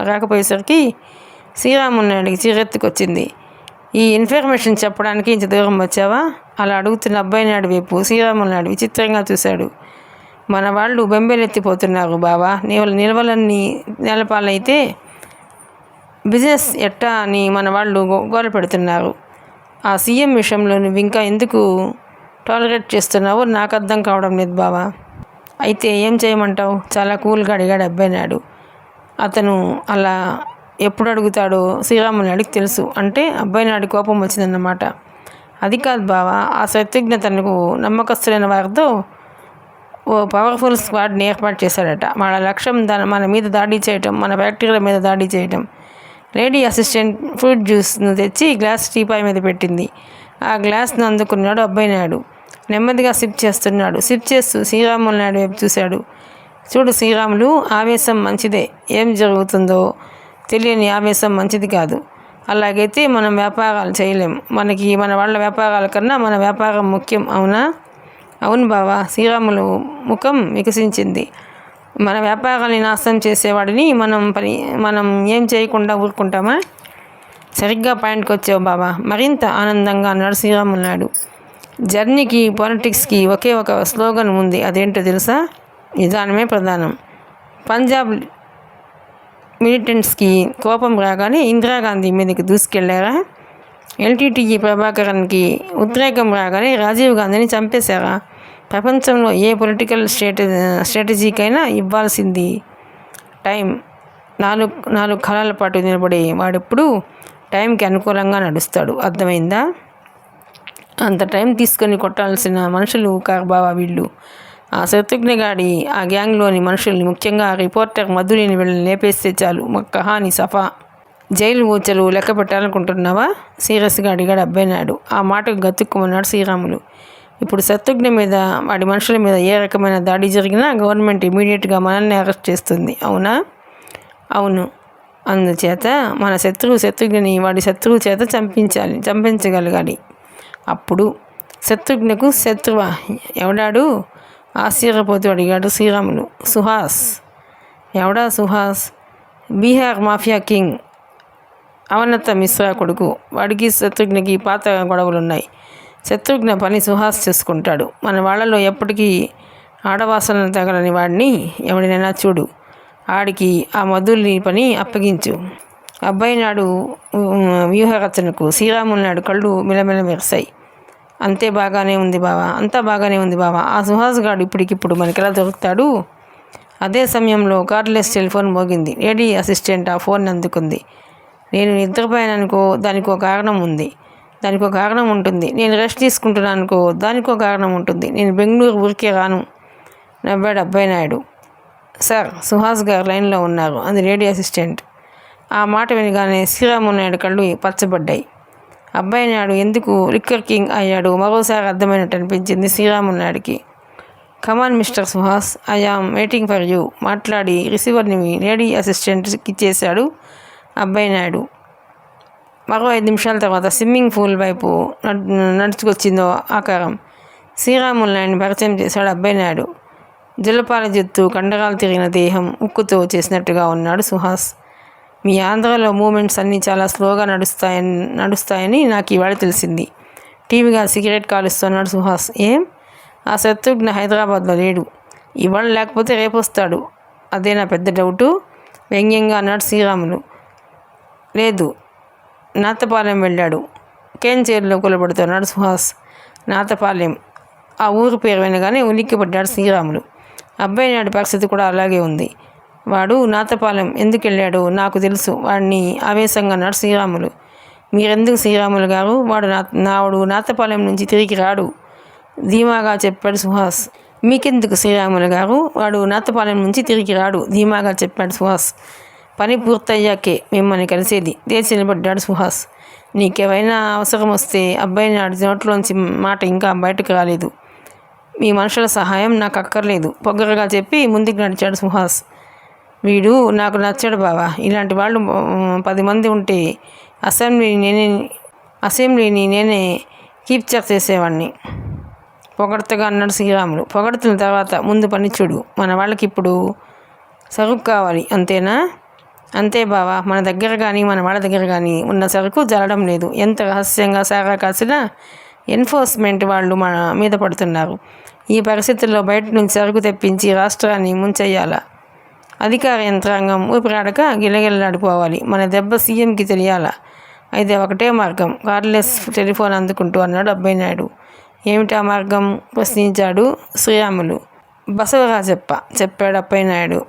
S1: రాకపోయేసరికి శ్రీరాములు నాయుడికి చిరెత్తుకొచ్చింది. ఈ ఇన్ఫర్మేషన్ చెప్పడానికి ఇంత దూరం వచ్చావా? అలా అడుగుతున్న అబ్బాయి నాయుడు వైపు శ్రీరాములు నాయుడు విచిత్రంగా చూశాడు. మన వాళ్ళు బెంబేలెత్తిపోతున్నారు బావా. నిల్వలన్నీ నేలపాలైతే బిజినెస్ ఎట్టా అని మన వాళ్ళు గోల పెడుతున్నారు. ఆ సీఎం విషయంలో నువ్వు ఇంకా ఎందుకు టాలరేట్ చేస్తున్నావో నాకు అర్థం కావడం లేదు బావా. అయితే ఏం చేయమంటావు? చాలా కూల్గా అడిగాడు అబ్బాయి నాయుడు. అతను అలా ఎప్పుడు అడుగుతాడో శ్రీరాములు నాయుడికి తెలుసు. అంటే అబ్బాయి నాయుడు కోపం వచ్చిందన్నమాట. అది కాదు బావా, ఆ శత్రుఘ్న తనకు నమ్మకస్తులైన వారితో ఓ పవర్ఫుల్ స్క్వాడ్ని ఏర్పాటు చేశాడట. మన లక్ష్యం మన మీద దాడి చేయటం, మన ఫ్యాక్టరీల మీద దాడి చేయటం. లేడీ అసిస్టెంట్ ఫ్రూట్ జ్యూస్ను తెచ్చి గ్లాస్ టీపాయ్ మీద పెట్టింది. ఆ గ్లాస్ను అందుకున్నాడు అబ్బాయి నాయుడు. నెమ్మదిగా సిప్ చేస్తున్నాడు. సిప్ చేస్తూ శ్రీరాములు నాయుడు వైపు చూశాడు. చూడు శ్రీరాములు, ఆవేశం మంచిదే. ఏం జరుగుతుందో తెలియని ఆవేశం మంచిది కాదు. అలాగైతే మనం వ్యాపారాలు చేయలేం. మనకి మన వాళ్ళ వ్యాపారాల కన్నా మన వ్యాపారం ముఖ్యం. అవునా? అవును బావా. శ్రీరాములు ముఖం వికసించింది. మన వ్యాపారాన్ని నాశనం చేసేవాడిని మనం ఏం చేయకుండా ఊరుకుంటామా? సరిగ్గా పాయింట్కి వచ్చావు బాబా. మరింత ఆనందంగా అన్నాడు శ్రీరాములు నాయుడు. జర్నీకి పాలిటిక్స్కి ఒకే ఒక స్లోగన్ ఉంది. అదేంటో తెలుసా? నిదానమే ప్రధానం. పంజాబ్ మిలిటెంట్స్కి కోపం రాగానే ఇందిరాగాంధీ మీదకి దూసుకెళ్లారా? ఎల్టీటీఈ ప్రభాకరన్కి ఉద్రేకం రాగానే రాజీవ్ గాంధీని చంపేశారా? ప్రపంచంలో ఏ పొలిటికల్ స్ట్రాటజీకైనా ఇవ్వాల్సింది టైం. నాలుగు కాలాల పాటు నిలబడే వాడెప్పుడు టైంకి అనుకూలంగా నడుస్తాడు. అర్థమైందా? అంత టైం తీసుకొని కొట్టాల్సిన మనుషులు కారు బావా వీళ్ళు. ఆ శత్రుఘ్నగాడి ఆ గ్యాంగ్లోని మనుషుల్ని, ముఖ్యంగా రిపోర్టర్ మధురిని వీళ్ళని లేపేస్తే చాలు, కహాని సఫా. జైలు ఊచలు లెక్క పెట్టాలనుకుంటున్నావా? సీరియస్గా అడిగాడు అబ్బాయి నాయుడు. ఆ మాటకు గతుక్కుమన్నాడు శ్రీరాములు. ఇప్పుడు శత్రుఘ్న మీద, వాడి మనుషుల మీద ఏ రకమైన దాడి జరిగినా గవర్నమెంట్ ఇమీడియట్గా మనల్ని అరెస్ట్ చేస్తుంది. అవునా? అవును. అందుచేత మన శత్రుఘ్ని వాడి శత్రువు చేత చంపించగలగాలి. అప్పుడు శత్రుఘ్నకు శత్రువా? ఎవడాడు? ఆశ్చర్యపోతూ అడిగాడు శ్రీరాములు. సుహాస్. ఎవడా సుహాస్? బీహార్ మాఫియా కింగ్ అవనత మిశ్రా కొడుకు. వాడికి శత్రుఘ్నకి పాత గొడవలున్నాయి. శత్రుఘ్న పని సుహాస్ చేసుకుంటాడు. మన వాళ్ళలో ఎప్పటికీ ఆడవాసనలు తగలని వాడిని ఎవడినైనా చూడు. ఆడికి ఆ మధుల్ని పని అప్పగించు. అబ్బాయి నాడు వ్యూహరచనకు శ్రీరాములు నాయుడు కళ్ళు మిలమిల మెరిశాయి. అంతా బాగానే ఉంది బావా. ఆ సుహాస్ గాడు ఇప్పటికిప్పుడు మనకెలా దొరుకుతాడు? అదే సమయంలో కార్డ్లెస్ టెలిఫోన్ మోగింది. లేడీ అసిస్టెంట్ ఆ ఫోన్ అందుకుంది. నేను నిద్రపోయాననుకో, దానికో కారణం ఉంటుంది. నేను రెస్ట్ తీసుకుంటున్నానుకో, దానికో కారణం ఉంటుంది. నేను బెంగళూరు ఊరికే రాను, నవ్వాడు అబ్బాయి నాయుడు. సార్, సుహాస్ గారు లైన్లో ఉన్నారు అంది లేడీ అసిస్టెంట్. ఆ మాట వినగానే శ్రీరాములు నాయుడు కళ్ళు పచ్చబడ్డాయి. అబ్బాయి నాయుడు ఎందుకు లిక్కర్ కింగ్ అయ్యాడు మరోసారి అర్థమైనట్టు అనిపించింది శ్రీరాములు నాయుడికి. Come on mister Suhas, I am waiting for you. మాట్లాడి రిసీవర్ని లేడీ అసిస్టెంట్కి ఇచ్చేశాడు అబ్బాయి నాయుడు. మరో 5 నిమిషాల తర్వాత స్విమ్మింగ్ పూల్ వైపు నడుచుకొచ్చిందో ఆకారం. శ్రీరాములు నాయుడిని పరిచయం చేశాడు అబ్బాయి నాయుడు. జులపాల జుత్తు, కండరాలు తిరిగిన దేహం, ఉక్కుతో చేసినట్టుగా ఉన్నాడు సుహాస్. మీ ఆంధ్రలో మూమెంట్స్ అన్నీ చాలా స్లోగా నడుస్తాయని నాకు ఇవాళ తెలిసింది. టీవీగా సిగరెట్ కాలుస్తున్నాడు సుహాస్. ఏం? ఆ శత్రుఘ్న హైదరాబాద్లో లేడు. ఇవాళ లేకపోతే రేపు వస్తాడు. అదే నా పెద్ద డౌటు, వ్యంగ్యంగా అన్నాడు శ్రీరాములు. లేదు, నాతపాలెం వెళ్ళాడు. కేన్ చైర్లో కూలబడుతున్నాడు సుహాస్. నాతపాలెం, ఆ ఊరు పేరు వినగానే ఉలిక్కిపడ్డాడు శ్రీరాములు. అబ్బాయి నాయుడు పరిస్థితి కూడా అలాగే ఉంది. వాడు నాతపాలెం ఎందుకు వెళ్ళాడు నాకు తెలుసు. వాడిని ఆవేశంగా అన్నాడు శ్రీరాములు. మీరెందుకు శ్రీరాములు గారు? వాడు నాతపాలెం నుంచి తిరిగి రాడు, ధీమాగా చెప్పాడు సుహాస్. మీకెందుకు శ్రీరాములు గారు? వాడు నాతపాలెం నుంచి తిరిగి రాడు, ధీమాగా చెప్పాడు సుహాస్. పని పూర్తయ్యాకే మిమ్మల్ని కలిసేది, లేచి నిలబడ్డాడు సుహాస్. నీకేమైనా అవసరం వస్తే అబ్బాయి నాయుడు నోట్లోంచి మాట ఇంకా బయటకు రాలేదు. మీ మనుషుల సహాయం నాకు అక్కర్లేదు, పొగ్గరగా చెప్పి ముందుకు నడిచాడు సుహాస్. వీడు నాకు నచ్చాడు బావా. ఇలాంటి వాళ్ళు 10 మంది ఉంటే అసెంబ్లీని నేనే కీప్చర్ చేసేవాడిని, పొగడతగా అన్నాడు శ్రీరాములు. పొగడుతున్న తర్వాత ముందు పని చూడు. మన వాళ్ళకి ఇప్పుడు సరుకు కావాలి, అంతేనా? అంతే బావా. మన దగ్గర కానీ మన వాళ్ళ దగ్గర కానీ ఉన్న సరుకు జరగడం లేదు. ఎంత రహస్యంగా సారా కాసినా ఎన్ఫోర్స్మెంట్ వాళ్ళు మన మీద పడుతున్నారు. ఈ పరిస్థితుల్లో బయట నుంచి సరుకు తెప్పించి రాష్ట్రాన్ని ముంచెయ్యాలా? అధికార యంత్రాంగం ఊపిరాడక గిలగిల్లాడిపోవాలి. మన దెబ్బ సీఎంకి తెలియాలా? అయితే ఒకటే మార్గం, కార్డ్లెస్ టెలిఫోన్ అందుకుంటూ అన్నాడు అబ్బాయి నాయుడు. ఏమిటా మార్గం? ప్రశ్నించాడు శ్రీరాములు. బసవరాజప్ప, చెప్పాడు అబ్బాయి నాయుడు.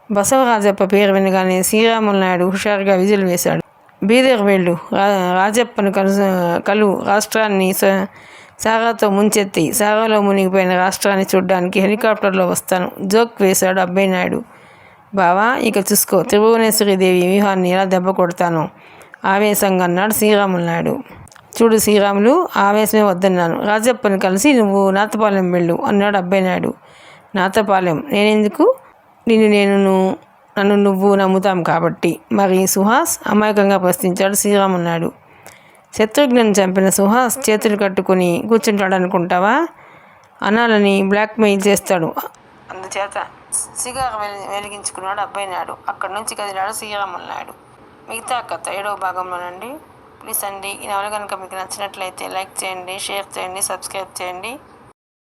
S1: బసవరాజప్ప పేరు వినగానే శ్రీరాములు నాయుడు హుషారుగా విజులు వేశాడు. బీదర్ వెళ్ళు, రాజప్పను కలు, రాష్ట్రాన్ని సారాతో ముంచెత్తి, సారాలో మునిగిపోయిన రాష్ట్రాన్ని చూడ్డానికి హెలికాప్టర్లో వస్తాను, జోక్ వేశాడు అబ్బాయి నాయుడు. బావా ఇక చూసుకో త్రిభువనేశ్వరీదేవి వ్యూహాన్ని ఎలా దెబ్బ కొడతాను ఆవేశంగా అన్నాడు శ్రీరాములు నాయుడు. చూడు శ్రీరాములు, ఆవేశమే వద్దన్నాను. రాజప్పని కలిసి నువ్వు నాతపాలెం వెళ్ళు అన్నాడు అబ్బాయినాయుడు. నాతపాలెం? నేనెందుకు? నన్ను నువ్వు నమ్ముతాం కాబట్టి. మరి సుహాస్? అమాయకంగా ప్రశ్నించాడు శ్రీరాములు నాయుడు. శత్రుఘ్నను చంపిన సుహాస్ చేతులు కట్టుకుని కూర్చుంటాడు అనుకుంటావా? అనాలని బ్లాక్మెయిల్ చేస్తాడు. అందుచేత సిగార్ వెలిగించుకున్నాడు అబ్బాయినాయుడు. అక్కడి నుంచి కదిలాడు శ్రీరాములు నాయుడు. మిగతా కథ 7వ భాగంలోనండి. ప్లీజ్ అండి, ఈ నవల కనుక మీకు నచ్చినట్లయితే లైక్ చేయండి, షేర్ చేయండి, సబ్స్క్రైబ్ చేయండి.